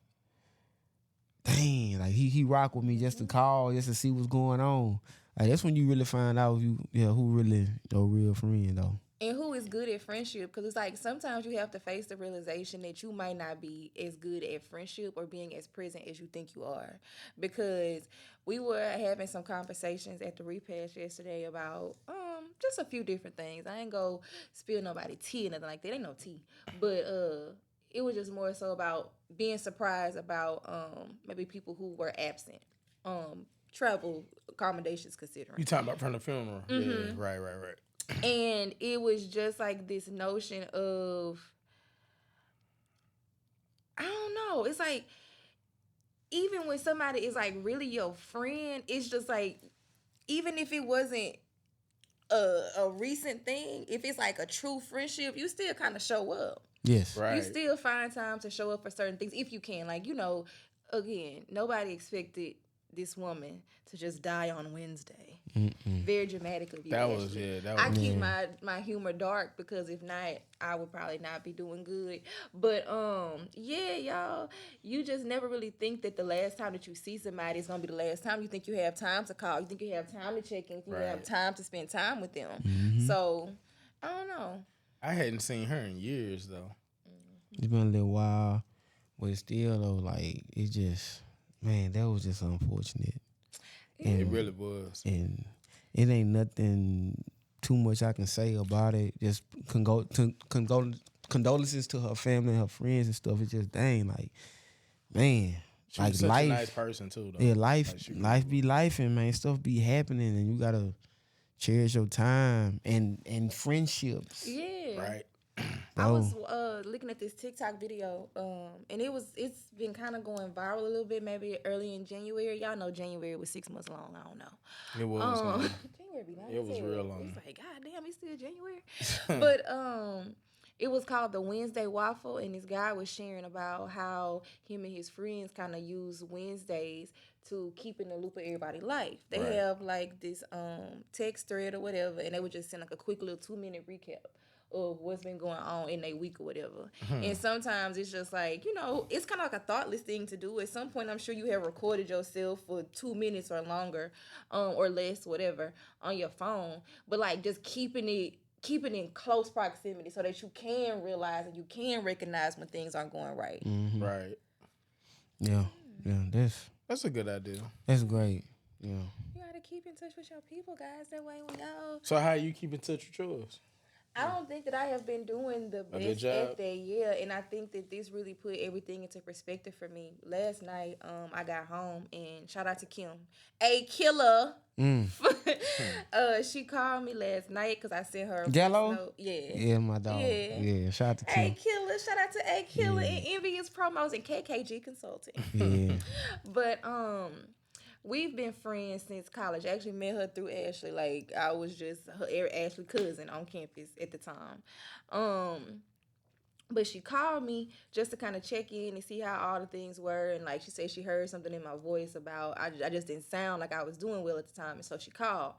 Dang, like he rock with me just to call, just to see what's going on. Like that's when you really find out who really your real friend though. And who is good at friendship? Because it's like sometimes you have to face the realization that you might not be as good at friendship or being as present as you think you are. Because we were having some conversations at the repast yesterday about just a few different things. I ain't go spill nobody tea or nothing like that. Ain't no tea, but it was just more so about being surprised about maybe people who were absent. Travel accommodations considering. You talking about from the funeral? Yeah, right. And it was just like this notion of, I don't know. It's like, even when somebody is like really your friend, it's just like, even if it wasn't a recent thing, if it's like a true friendship, you still kind of show up. Yes. Right. You still find time to show up for certain things if you can. Like, again, nobody expected this woman to just die on Wednesday. Very dramatic of you. That Ashley. was, yeah, that I was. keep my humor dark because if not, I would probably not be doing good. But yeah, y'all, you just never really think that the last time that you see somebody is gonna be the last time. You think you have time to call. You think you have time to check in. You Right. have time to spend time with them. So I don't know. I hadn't seen her in years though. It's been a little while, but still though, like it just, man, that was just unfortunate. And, It really was. and it ain't nothing too much I can say about it. Just condolences to her family and her friends and stuff. It's just dang, like, man, She like was such life, a nice person too though. yeah, life Like, be life, and man, stuff be happening, and you gotta cherish your time and friendships. Yeah. right. I was looking at this TikTok video, and it's been kind of going viral a little bit, maybe early in January. Y'all know January was 6 months long. I don't know. It was. man. January be long. It was as hell. real long. It's like, God damn, it's still January. But it was called the Wednesday Waffle, and this guy was sharing about how him and his friends kind of use Wednesdays to keep in the loop of everybody's life. They Right. have like this text thread or whatever, and they would just send like a quick little 2-minute recap of what's been going on in their week or whatever. And sometimes it's just like, it's kind of like a thoughtless thing to do. At some point, I'm sure you have recorded yourself for 2 minutes or longer, or less, whatever, on your phone. But like just keeping it in close proximity so that you can realize and you can recognize when things aren't going right. Right. Yeah, That's a good idea. that's great. Yeah. You gotta keep in touch with your people, guys. That way when y'all... So how you keep in touch with yours? I don't think that I have been doing the A good best job? at that, yeah. And I think that this really put everything into perspective for me. Last night, I got home and shout out to Kim, a killer. She called me last night because I sent her a voice Gallo? note. Yeah. Yeah, my dog. Yeah. Yeah, shout out to A Kim. Killer, shout out to A Killer and Envious Promos and KKG Consulting. Yeah. But we've been friends since college. I actually met her through Ashley. Like I was just her Ashley cousin on campus at the time. But she called me just to kind of check in and see how all the things were. And like she said, she heard something in my voice about I just didn't sound like I was doing well at the time. And so she called.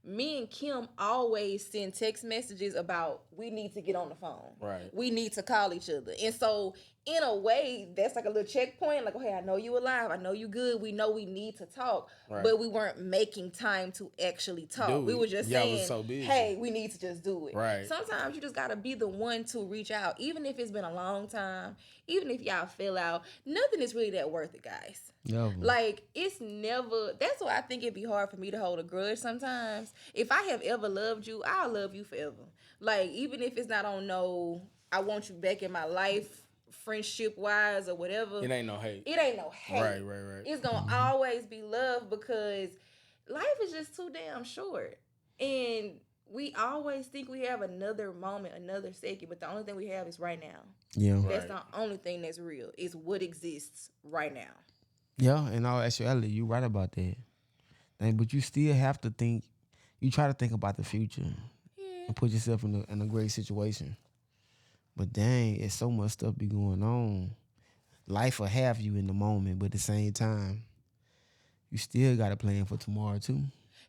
Me and Kim always send text messages about we need to get on the phone. Right. We need to call each other. And so in a way, that's like a little checkpoint. Like, okay, I know you alive. I know you good. We know we need to talk. Right. But we weren't making time to actually talk. Do We it. were just Y'all saying, was so busy. hey, we need to just do it. Right. Sometimes you just got to be the one to reach out. Even if it's been a long time, even if y'all fell out, nothing is really that worth it, guys. Never. Like, it's never... That's why I think it'd be hard for me to hold a grudge sometimes. If I have ever loved you, I'll love you forever. Like, even if it's not on no, I want you back in my life, friendship-wise or whatever. It ain't no hate. It ain't no hate. Right. It's going to always be love because life is just too damn short. And we always think we have another moment, another second, but the only thing we have is right now. Yeah. That's Right. the only thing that's real. It's what exists right now. Yeah, in all actuality, you right about that. But you still have to think. You try to think about the future and put yourself in a great situation. But dang, it's so much stuff be going on. Life will have you in the moment, but at the same time, you still got to plan for tomorrow too.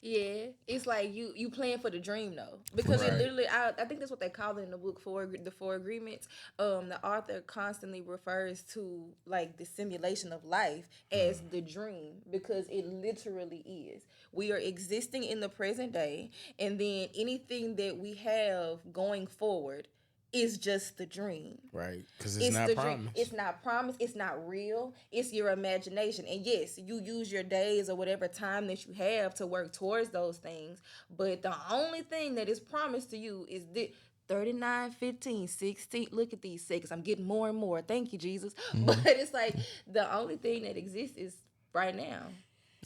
Yeah, it's like you playing for the dream though, because it Right. literally I think that's what they call it in the book the four agreements. The author constantly refers to like the simulation of life as the dream because it literally is. We are existing in the present day, and then anything that we have going forward is just the dream. Right. Because it's It's not the dream. promised. It's not promised. It's not real. It's your imagination. And yes, you use your days or whatever time that you have to work towards those things. But the only thing that is promised to you is the 39, 15, 16. Look at these seconds. I'm getting more and more. Thank you, Jesus. But it's like the only thing that exists is right now.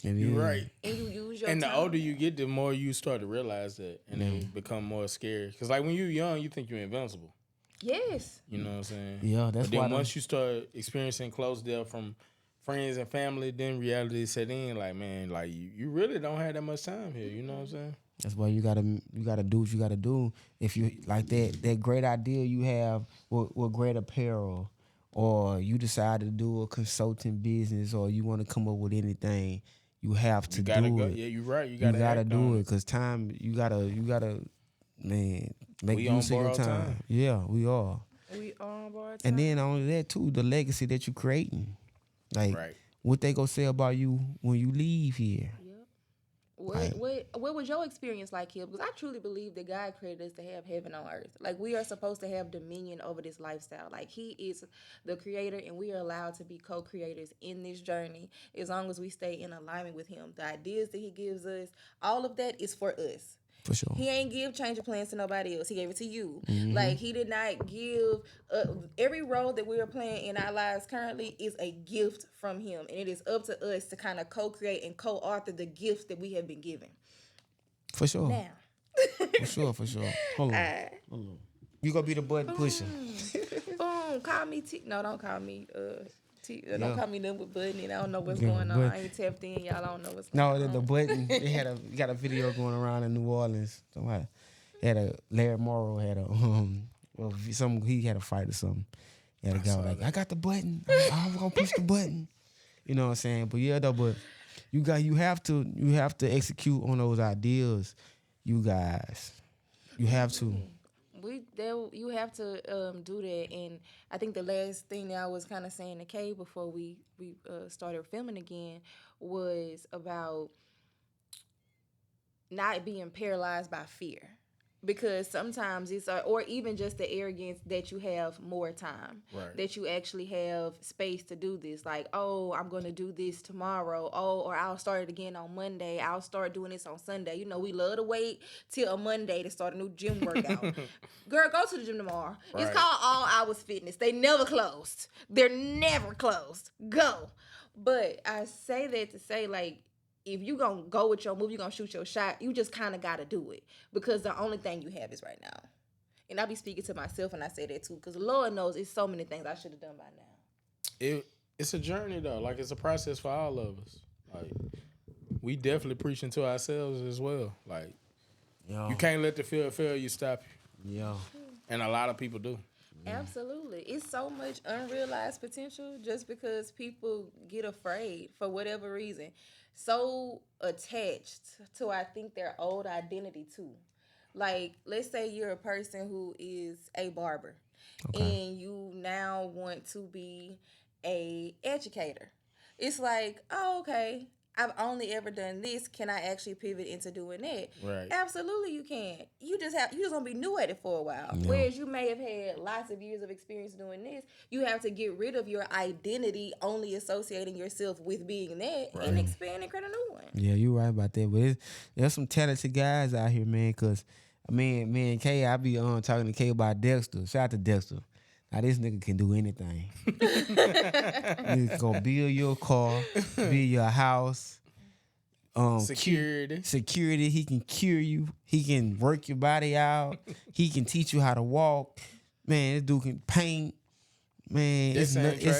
You're right. And you use your And the time. older you get, the more you start to realize that, and it become more scary. Because like when you're young, you think you're invincible. Yes. You know what I'm saying? Yeah, that's But then why once you start experiencing close death from friends and family, then reality set in. Like, man, like you really don't have that much time here. You know what I'm saying? That's why you gotta do what you gotta do. If you like that great idea you have with great apparel, or you decide to do a consulting business, or you want to come up with anything, you have to You gotta do go. it. Yeah, you're right. You You gotta gotta act do on it because time. You gotta man make We on use of your borrowed time. time. Yeah, we are. We on board. And then not only that too, the legacy that you creating, like Right. what they gonna say about you when you leave here. What was your experience like here? Because I truly believe that God created us to have heaven on earth. Like we are supposed to have dominion over this lifestyle. Like He is the creator, and we are allowed to be co-creators in this journey as long as we stay in alignment with Him. The ideas that He gives us, all of that is for us. For sure. He ain't give Changeofplanz to nobody else. He gave it to you. Mm-hmm. Like He did not give every role that we are playing in our lives currently is a gift from Him, and it is up to us to kind of co-create and co-author the gifts that we have been given. For sure. Now, For sure. Hold on. You gonna be the button pusher. boom, call me T. No, don't call me don't Yeah. call me nothing with button. And I don't know what's Yeah, going on. but- I ain't tapped in. Y'all don't know what's going No, on. the button. They got a video going around in New Orleans. Somebody Larry Morrow had he had a fight or something. He had a guy like, I got the button. I'm gonna push the button. You know what I'm saying? But yeah, though, but you have to execute on those ideas, you guys. You have to. You have to do that, and I think the last thing that I was kind of saying to Kay before we started filming again was about not being paralyzed by fear, because sometimes it's or even just the arrogance that you have more time, Right. that you actually have space to do this. Like, oh, I'm going to do this tomorrow. Oh, or I'll start it again on Monday. I'll start doing this on Sunday. You know, we love to wait till a Monday to start a new gym workout. Girl, go to the gym tomorrow. Right. It's called All Hours Fitness. They never closed. They're never closed. Go. But I say that to say, like, if you gonna go with your move, you gonna shoot your shot, you just kind of gotta do it, because the only thing you have is right now. And I be speaking to myself when I say that too, because Lord knows it's so many things I should have done by now. It's a journey though. Like it's a process for all of us. Like we definitely preaching to ourselves as well. Like you can't let the fear of failure stop you. Yeah. And a lot of people do. Absolutely. It's so much unrealized potential just because people get afraid for whatever reason. So attached to, I think, their old identity too. Like, let's say you're a person who is a barber, and you now want to be a educator. It's like, oh, okay, I've only ever done this. Can I actually pivot into doing that? Right. Absolutely, you can. You just gonna be new at it for a while. Yeah. Whereas you may have had lots of years of experience doing this. You have to get rid of your identity, only associating yourself with being that, and expand and create a new one. Yeah, you're right about that. But there's some talented guys out here, man. Cause me and Kay, I be talking to Kay about Dexter. Shout out to Dexter. Now this nigga can do anything. Nigga gonna build your car, build your house. Security. He can cure you. He can work your body out. He can teach you how to walk. Man, this dude can paint. Man,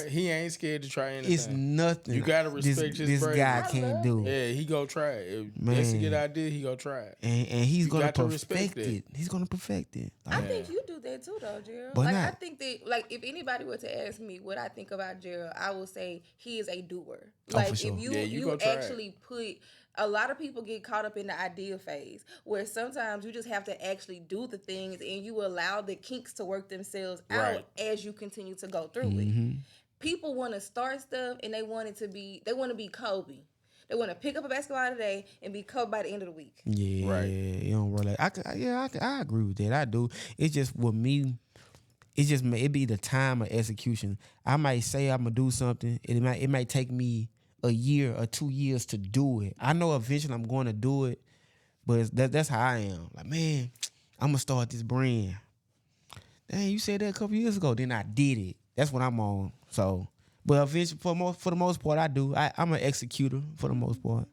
he ain't scared to try anything. It's nothing. You gotta respect his bravery. guy can't do. Yeah, he go try it. If Man. that's a good idea, he go try it. And he's gonna got to respect perfect it. He's gonna perfect it. I think you do that too, though, Gerald. But Like, not- I think that, like, if anybody were to ask me what I think about Gerald, I would say he is a doer. Like, for sure. if you Yeah, you you gonna try it. actually put, a lot of people get caught up in the idea phase, where sometimes you just have to actually do the things, and you allow the kinks to work themselves out Right. as you continue to go through Mm-hmm. it. People want to start stuff, and they want to be Kobe. They want to pick up a basketball today and be Kobe by the end of the week. Yeah, Right. you don't really. I agree with that. I do. It's just with me. It be the time of execution. I might say I'm gonna do something, and it might take me a year or 2 years to do it. I know eventually I'm going to do it, but that's how I am. Like, man, I'm gonna start this brand. Dang, you said that a couple years ago. Then I did it. That's what I'm on. So, but eventually, for the most part, I do. I'm an executor for the most part.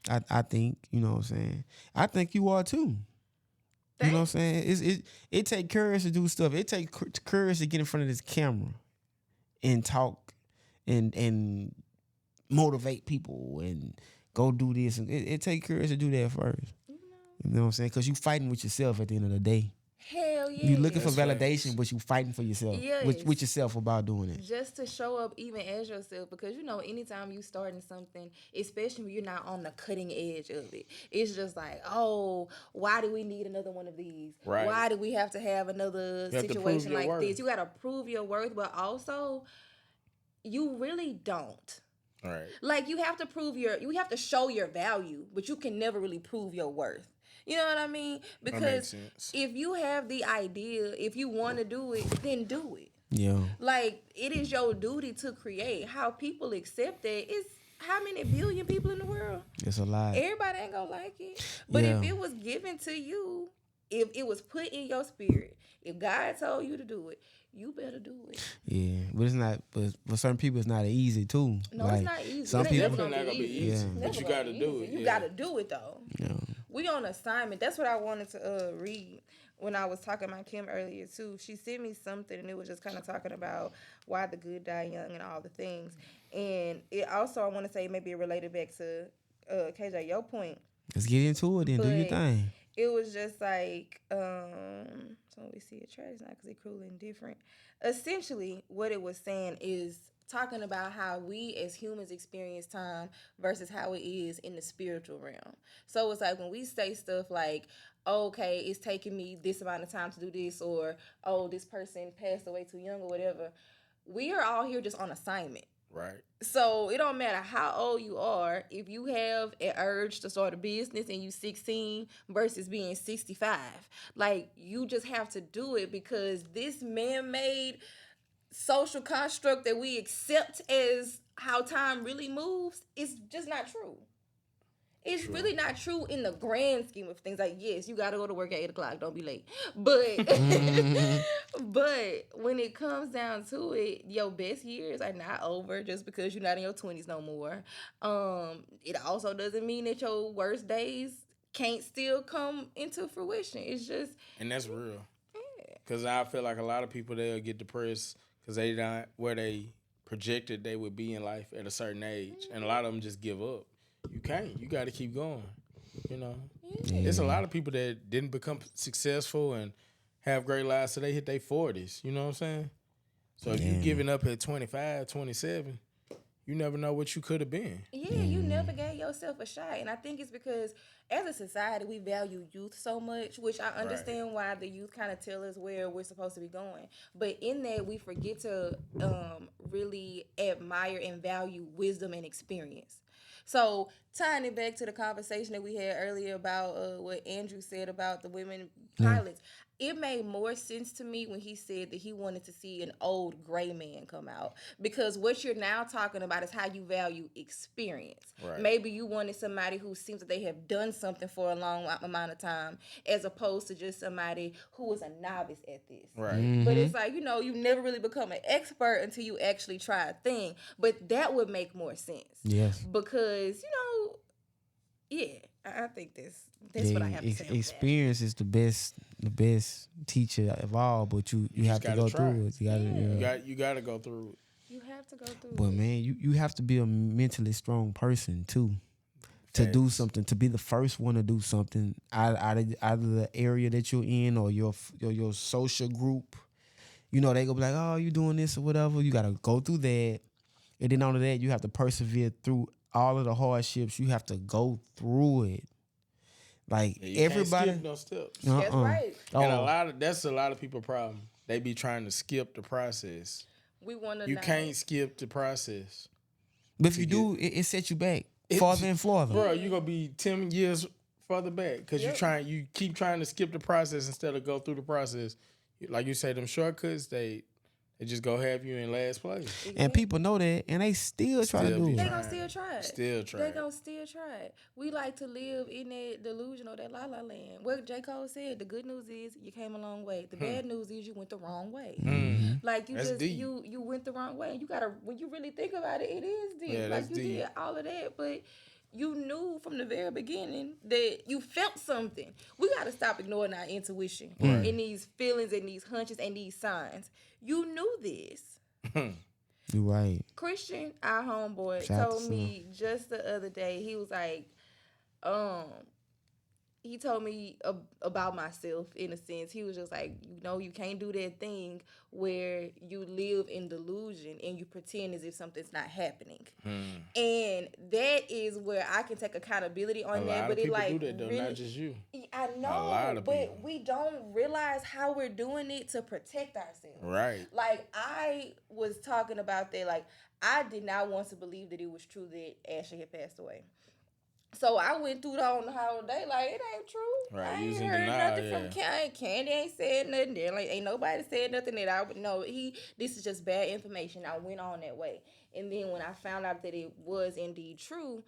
I think, you know what I'm saying. I think you are too. You know what I'm saying? It take courage to do stuff. It take courage to get in front of this camera and talk and motivate people and go do this. And it take courage to do that first. You know what I'm saying? Because you fighting with yourself at the end of the day. Hell yeah. You looking for That's validation, facts. but you fighting for yourself. Yes. With yourself about doing it. Just to show up even as yourself, because anytime you starting something, especially when you're not on the cutting edge of it, it's just like, oh, why do we need another one of these? Right. Why do we have to have another You have to prove situation your like worth. this? You got to prove your worth, but also you really don't. Right. Like, you have to show your value, but you can never really prove your worth. You know what I mean? makes Because sense. if you have the idea, if you want to do it, then do it. Yeah. Like, it is your duty to create. How people accept it is how many billion people in the world? It's a lot. Everybody ain't gonna like it. But Yeah. if it was given to you, if it was put in your spirit, if God told you to do it, you better do it. Yeah. But it's not, but for certain people, it's not easy too. No, Like, it's not easy. Some It ain't people, never Definitely not gonna be easy, Yeah. but Never you gonna got to be do easy. it. You yeah. gotta do it though. yeah. We on assignment. That's what I wanted to read when I was talking about Kim earlier too. She sent me something, and it was just kind of talking about why the good die young and all the things. And it also, I want to say, maybe it related back to KJ, your point. Let's get into it then. Do your But thing. It was just like, so we see it trash now because it's cruel and different. Essentially, what it was saying is talking about how we as humans experience time versus how it is in the spiritual realm. So it's like when we say stuff like, okay, it's taking me this amount of time to do this, or, oh, this person passed away too young or whatever. We are all here just on assignment. Right. So it don't matter how old you are, if you have an urge to start a business and you 16 versus being 65. Like, you just have to do it because this man-made social construct that we accept as how time really moves is just not true. It's really not true in the grand scheme of things. Like, yes, you got to go to work at 8 o'clock. Don't be late. But but when it comes down to it, your best years are not over just because you're not in your 20s no more. It also doesn't mean that your worst days can't still come into fruition. It's just... And that's real. Because I feel like a lot of people, they'll get depressed because they not where they projected they would be in life at a certain age. And a lot of them just give up. You can't. You got to keep going. You know, There's a lot of people that didn't become successful and have great lives so they hit their 40s. You know what I'm saying? So if you giving up at 25, 27, you never know what you could have been. Yeah, you never gave yourself a shot. And I think it's because as a society, we value youth so much, which I understand why the youth kind of tell us where we're supposed to be going. But in that, we forget to really admire and value wisdom and experience. So tying it back to the conversation that we had earlier about what Andrew said about the women pilots, it made more sense to me when he said that he wanted to see an old gray man come out, because what you're now talking about is how you value experience. Right. Maybe you wanted somebody who seems that they have done something for a long amount of time, as opposed to just somebody who is a novice at this. Right. But it's like, you never really become an expert until you actually try a thing. But that would make more sense. Yes. Because, I think that's what I have to say. Experience is the best teacher of all, but you have to go try. through it. You got to go through it. You have to go through But it. man, you have to be a mentally strong person too. to do something, to be the first one to do something out of the area that you're in or your social group. You know, they go be like, oh, you doing this or whatever. You got to go through that. And then on that, you have to persevere through all of the hardships. You have to go through it. Like, Yeah, you everybody. can't skip no steps. That's right. And that's a lot of people's problem. They be trying to skip the process. We want to. You can't skip the process. But if you do, it sets you back farther and farther. Bro, you're going to be 10 years further back because you keep trying to skip the process instead of go through the process. Like you say, them shortcuts, they just go have you in last place. And people know that, and they still try to do it. They gonna still try it. They gonna still try it. We like to live in that delusion or that la la land. What J. Cole said, the good news is you came a long way. The bad news is you went the wrong way. Like you That's deep. you went the wrong way. And you gotta, when you really think about it, it is deep. Yeah, like that's you deep. did all of that, but you knew from the very beginning that you felt something. We got to stop ignoring our intuition and these feelings and these hunches and these signs. You knew this. You're right. Christian, our homeboy, Shout out told to me just the other day, he was like, he told me about myself in a sense. He was just like, you know, you can't do that thing where you live in delusion and you pretend as if something's not happening. And that is where I can take accountability on that. But it like do that though, really, not just you. I know, A lot of but people. we don't realize how we're doing it to protect ourselves. Right. Like, I was talking about that. Like, I did not want to believe that it was true that Ashley had passed away. So I went through the whole day like, it ain't true. Right, I you was ain't in heard denial, nothing from yeah. Candy. Candy ain't said nothing. There, like, ain't nobody said nothing that I would know. This is just bad information. I went on that way. And then when I found out that it was indeed true,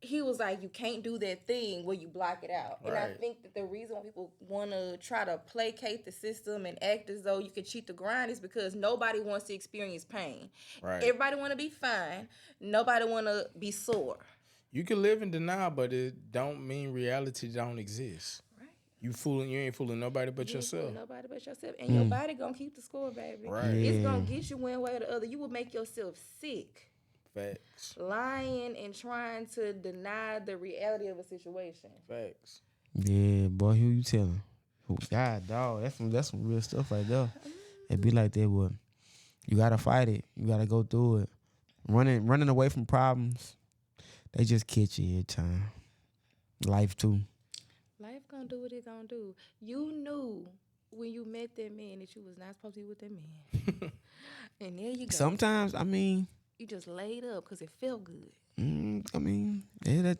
he was like, you can't do that thing where you block it out. And I Right. think that the reason why people want to try to placate the system and act as though you can cheat the grind is because nobody wants to experience pain. Right. Everybody want to be fine. Nobody want to be sore. You can live in denial, but it don't mean reality don't exist. Right. You ain't fooling nobody but You ain't yourself. fooling nobody but yourself. And your body going to keep the score, baby. Right. It's Yeah. going to get you one way or the other. You will make yourself sick. Facts. Lying and trying to deny the reality of a situation. Facts. Yeah, boy, who you telling? God, dog, that's some real stuff right there. It be like that, but you gotta fight it. You gotta go through it. Running away from problems, they just catch you every time. Life too. Life gonna do what it gonna do. You knew when you met that man that you was not supposed to be with that man. And there you go. Sometimes, I mean, You just laid up because it felt good.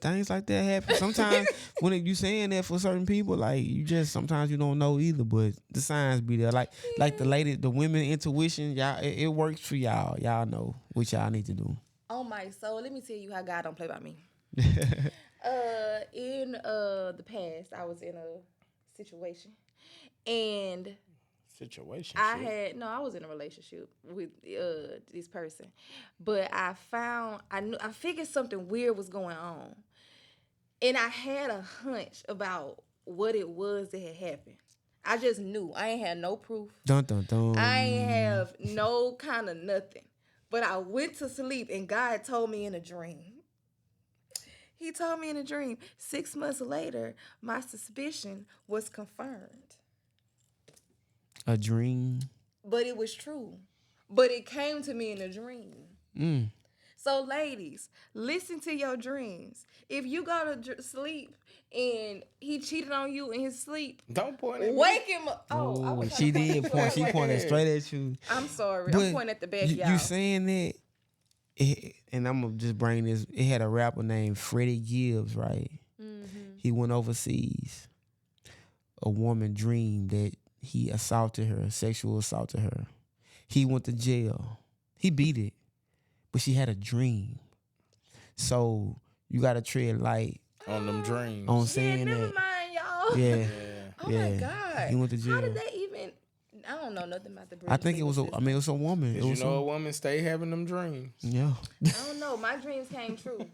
things like that happen. Sometimes when you saying that for certain people, like sometimes you don't know either, but the signs be there. Like the women intuition, y'all, it works for y'all. Y'all know what y'all need to do. Oh my soul, let me tell you how God don't play by me. In the past, I was in a situation, and Situation. I was in a relationship with this person, but I figured something weird was going on, and I had a hunch about what it was that had happened. I just knew. I ain't had no proof. Dun dun dun. I ain't have no kind of nothing. But I went to sleep, and God told me in a dream. He told me in a dream. 6 months later, my suspicion was confirmed. A dream. But it was true. But it came to me in a dream. So, ladies, listen to your dreams. If you go to sleep and he cheated on you in his sleep, Don't point at me. wake him up. Oh, I was She trying to did point. She pointed straight at you. I'm sorry. But I'm pointing at the back, y'all. You saying that, and I'm gonna just bring this. It had a rapper named Freddie Gibbs, right? Mm-hmm. He went overseas. A woman dreamed that he assaulted her, sexual assaulted her. He went to jail. He beat it, but she had a dream. So you gotta tread light On them dreams. on saying never that. mind, y'all. Yeah. Oh my God. He went to jail. How did they even? I don't know nothing about the. I think it was a woman. It You was know a woman stay having them dreams. yeah. I don't know. My dreams came true.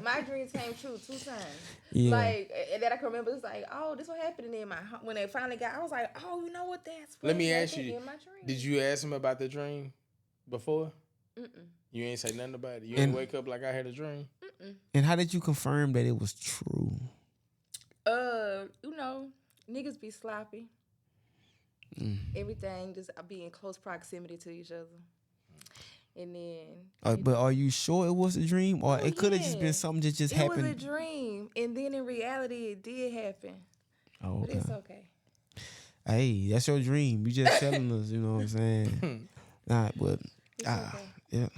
My dreams came true 2 times. Yeah. Like, and that I can remember. It's like, oh, this what happened in my when they finally got. I was like, oh, you know what? That's what Let me ask happened you. in my dream. Did you ask him about the dream before? You ain't say nothing about it. You And- ain't wake up like I had a dream. And how did you confirm that it was true? You know, niggas be sloppy. Everything just be in close proximity to each other. And then But are you sure it was a dream, or Oh, it could have just yeah. been something that just it happened? was a dream, and then in reality, it did happen. Oh, But okay. it's okay. Hey, that's your dream. You just telling us, you know what I'm saying? Nah, but It's okay. yeah.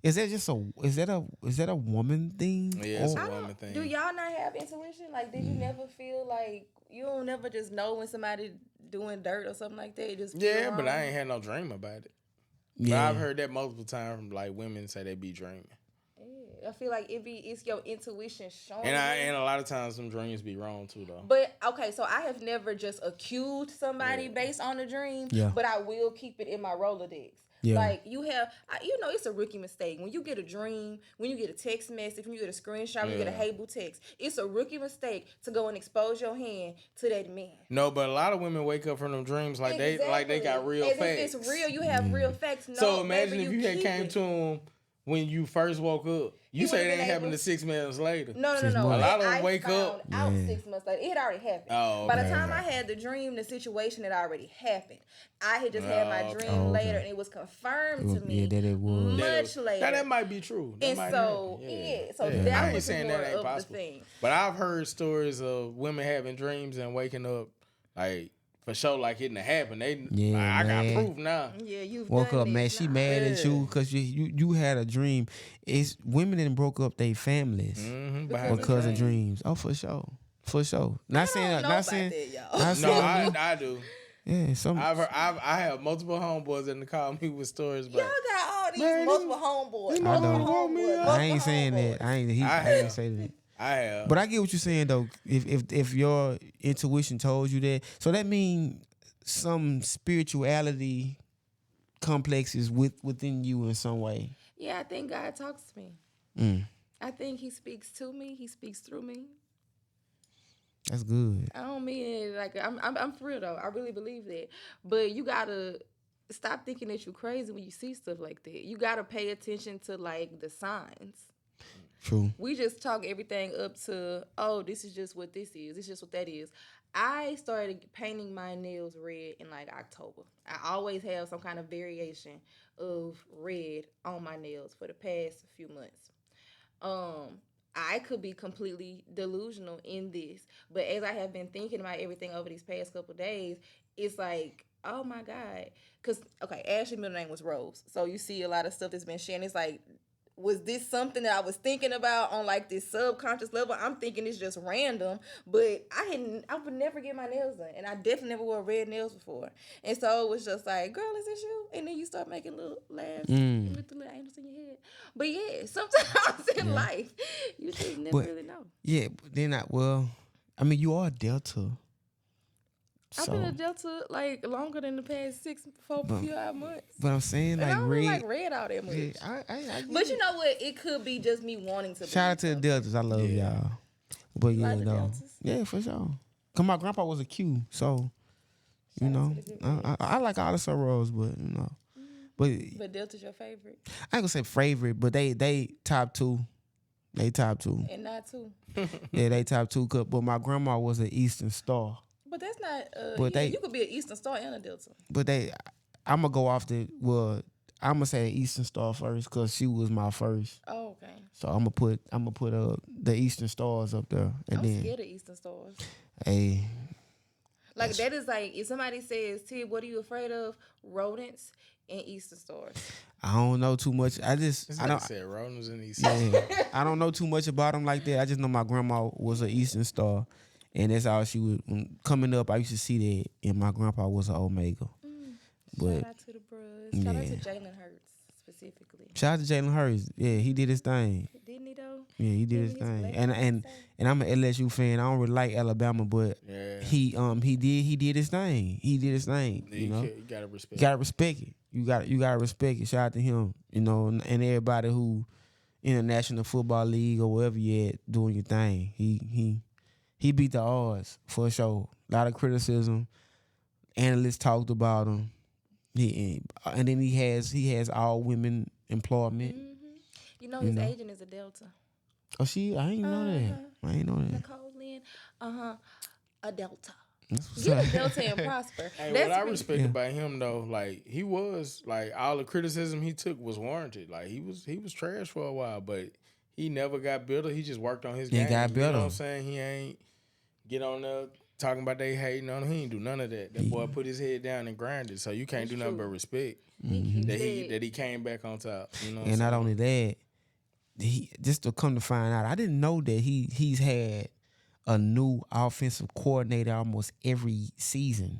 Is that a woman thing? Yeah, it's Or- a woman thing. Do y'all not have intuition? Like, did you never feel like you don't never just know when somebody doing dirt or something like that? It just feel Yeah, but wrong? I ain't had no dream about it. yeah. But I've heard that multiple times from like women say they be dreaming. Yeah, I feel like it's your intuition showing. And a lot of times some dreams be wrong too though. But okay, so I have never just accused somebody based on a dream. Yeah. But I will keep it in my Rolodex. Yeah. Like it's a rookie mistake. When you get a dream, when you get a text message, when you get a screenshot, when you get a hey boo text, it's a rookie mistake to go and expose your hand to that man. No, but a lot of women wake up from them dreams like they got real As facts. if it's real, you have real facts. No, So imagine baby, if you had keep came it. to him when you first woke up. You He say would've it ain't been happened able- to 6 months later. No. months. A lot of them I wake up. found out 6 months later. It had already happened. Oh, By the okay, time okay. I had the dream, the situation had already happened. I had just had my Oh, okay. dream Oh, okay. later, and it was confirmed to me. Yeah, that it was. much later. Now that might be true. That And might so happen. that I ain't was saying more that ain't of possible. the thing. But I've heard stories of women having dreams and waking up like for sure like it didn't happen. Yeah, like, I got man. proof now. Yeah, you've Woke done up, this. man. She Nah. mad at you because you had a dream. It's women that broke up their families because of dreams. Oh, for sure, for sure. Not saying, know not about saying. that, y'all. Not No, saying. I do. Yeah, some. I have multiple homeboys that call me with stories Y'all about. got all these Man, multiple homeboys. I multiple don't. homeboys, I ain't multiple saying homeboys. that. I ain't have. say that. I have. But I get what you're saying though. If your intuition told you that, so that means some spirituality complexes within you in some way. Yeah, I think God talks to me. I think He speaks to me. He speaks through me. That's good. I don't mean it like I'm for real though. I really believe that. But you gotta stop thinking that you're crazy when you see stuff like that. You gotta pay attention to like the signs. True. We just talk everything up to, oh, this is just what this is. It's just what that is. I started painting my nails red in like October. I always have some kind of variation of red on my nails for the past few months. I could be completely delusional in this, but as I have been thinking about everything over these past couple of days, it's like, oh my God. Because, okay, Ashley's middle name was Rose. So you see a lot of stuff that's been shared. It's like, was this something that I was thinking about on like this subconscious level? I'm thinking it's just random, but I would never get my nails done, and I definitely never wore red nails before. And so it was just like, girl, is this you? And then you start making little laughs with the little angels in your head. But yeah, sometimes in life, you just never really know. Yeah, but then I mean, you are Delta. I've been a Delta like longer than the past 4 few odd months. But I'm saying And I like don't red. really like red all that much. Yeah, I get But it. you know what? It could be just me wanting to. Shout out to the Deltas. I love y'all. But yeah, Like the no. Deltas? Yeah, for sure. Cause my grandpa was a Q, so you know, I like all the sorors, but you know, But Delta's your favorite, I ain't gonna say favorite, but they top two. They top two. and not two. Yeah, they top two. But my grandma was an Eastern Star. But that's not. But Yeah, they- you could be an Eastern Star and a Delta. But I'm gonna go off I'm gonna say Eastern Star first because she was my first. Oh, okay. So I'm gonna put the Eastern Stars up there, and I'm then scared of Eastern Stars. hey, Like that is like if somebody says, "Tib, what are you afraid of?" Rodents and Eastern Stars. I don't know too much. I don't. said Ronald's in these. Yeah, I don't know too much about them like that. I just know my grandma was an Eastern Star, and that's how she was. Coming up, I used to see that, and my grandpa was an Omega. But Shout out to the bros. Shout out to yeah. Jalen Hurts specifically. shout out to Jalen Hurts. Yeah, he did his thing. Didn't he though? Yeah, he did his Didn't he thing. play And I'm an LSU fan. I don't really like Alabama, but Yeah. he did his thing. He did his thing. You know, You gotta respect. you gotta respect it. You gotta respect it. Shout out to him. You know, and everybody who in the National Football League or wherever you at doing your thing. He beat the odds for sure. A lot of criticism. Analysts talked about him. And then he has all women employment. You know his agent is a Delta. Oh, I ain't know that. I ain't know that. Nicole Lynn, a Delta. That's what's Get up. a Delta and prosper. Hey, That's what I really- respect about him though, like he was like all the criticism he took was warranted. Like he was trash for a while, but he never got better. He just worked on his game. got You better. know what I'm saying? He ain't get on there talking about they hating on him. He ain't do none of that. That boy put his head down and grinded. So you can't do nothing but respect that he came back on top. You know what And I'm not saying? only that, he just to come to find out, I didn't know that he's had a new offensive coordinator almost every season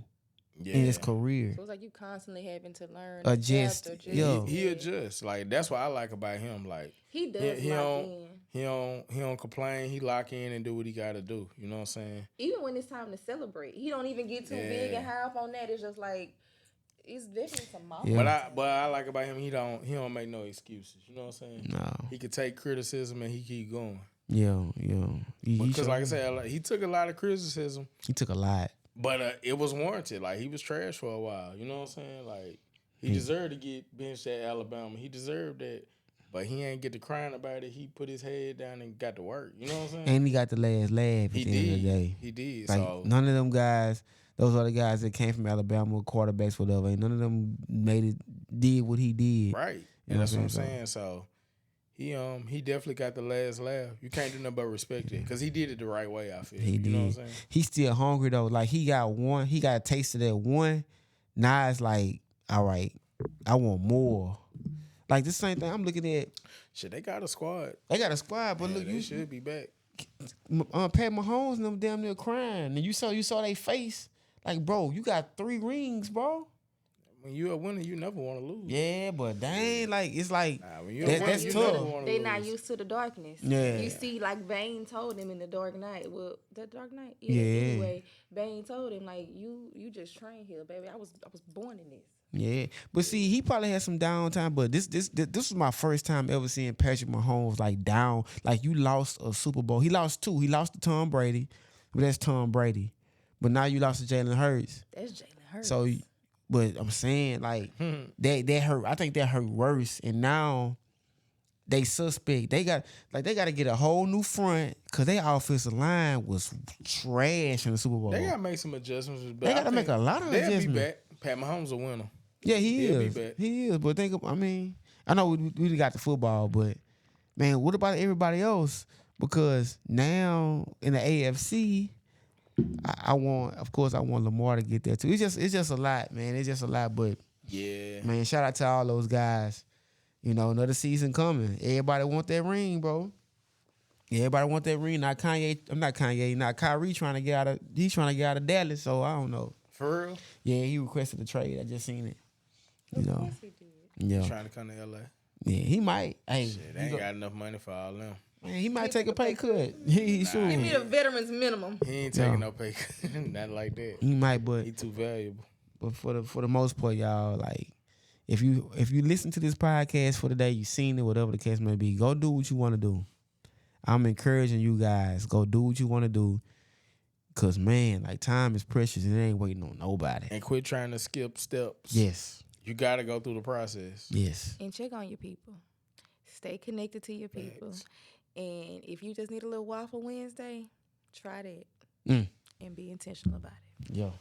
in his career. So it's like you constantly having to learn, Adjust, adapt, yeah. He adjusts. Like that's what I like about him. Like He does he lock don't in. he don't complain. He lock in and do what he got to do. You know what I'm saying? Even when it's time to celebrate, he don't even get too big and high up on that. It's just like it's definitely some mama. Yeah. But I like about him. He don't make no excuses. You know what I'm saying? No. He can take criticism and he keep going. Yeah. Because like I said, like, he took a lot of criticism, he took a lot. but it was warranted. Like he was trash for a while. You know what I'm saying? Like he deserved to get benched at Alabama. He deserved that. But he ain't get to crying about it. He put his head down and got to work. You know what I'm saying? And he got the last laugh at He the end of the day. He did. Like So none of them guys, those other guys that came from Alabama, quarterbacks, whatever, ain't none of them did what he did. right. You And know that's what I'm what I'm saying. So he definitely got the last laugh. You can't do nothing but respect it. Because he did it the right way, I feel. He you did. know what I'm saying? He's still hungry though. Like he got a taste of that one. Now it's like, all right, I want more. Like the same thing I'm looking at. Shit, they got a squad. They got a squad, but Yeah, look, they you should be back. Pat Mahomes and them damn near crying, and you saw they face. Like, bro, you got 3 rings, bro. When you're a winner, you never want to lose. Yeah, but dang, like it's like Nah, when you're a winner, that's you tough. never want to They lose. not used to the darkness. Yeah. You see, like Bane told him in the Dark Knight. Well, the Dark Knight. Yeah. Anyway, Bane told him like, you just train here, baby. I was born in this. Yeah, but see, he probably had some downtime. But this was my first time ever seeing Patrick Mahomes like down. Like you lost a Super Bowl. He lost 2. He lost to Tom Brady, but that's Tom Brady. But now you lost to Jalen Hurts. That's Jalen Hurts. So, but I'm saying like that hurt. I think that hurt worse. And now they suspect. They got to get a whole new front because their offensive line was trash in the Super Bowl. They got to make some adjustments. They gotta make a lot of they'll adjustments. be back. Pat Mahomes a winner. Yeah, He'll be is. back. He is. But I know we got the football, but man, what about everybody else? Because now in the AFC, I want Lamar to get there too. It's just a lot, man. It's just a lot. But Yeah. man, shout out to all those guys. You know, another season coming. Everybody want that ring, bro. Everybody want that ring. Not Kanye. I'm not Kanye. Not Kyrie trying to get out of. He's trying to get out of Dallas. So I don't know. For real? Yeah, he requested a trade. I just seen it. You know. Yes, he did. Yeah. Trying to come to LA. Yeah, he might. Hey, Shit, they ain't got enough money for all them. man, he might take a pay cut. He sure. Give me the veterans minimum. He ain't taking no pay. Not like that. He might, but He too valuable. for the most part, y'all, like if you listen to this podcast for the day, you seen it, whatever the case may be, go do what you want to do. I'm encouraging you guys, go do what you want to do. Cause man, like time is precious and it ain't waiting on nobody. And quit trying to skip steps. Yes. You got to go through the process. Yes. And check on your people. Stay connected to your people. And if you just need a little Waffle Wednesday, try that. And be intentional about it. Yo.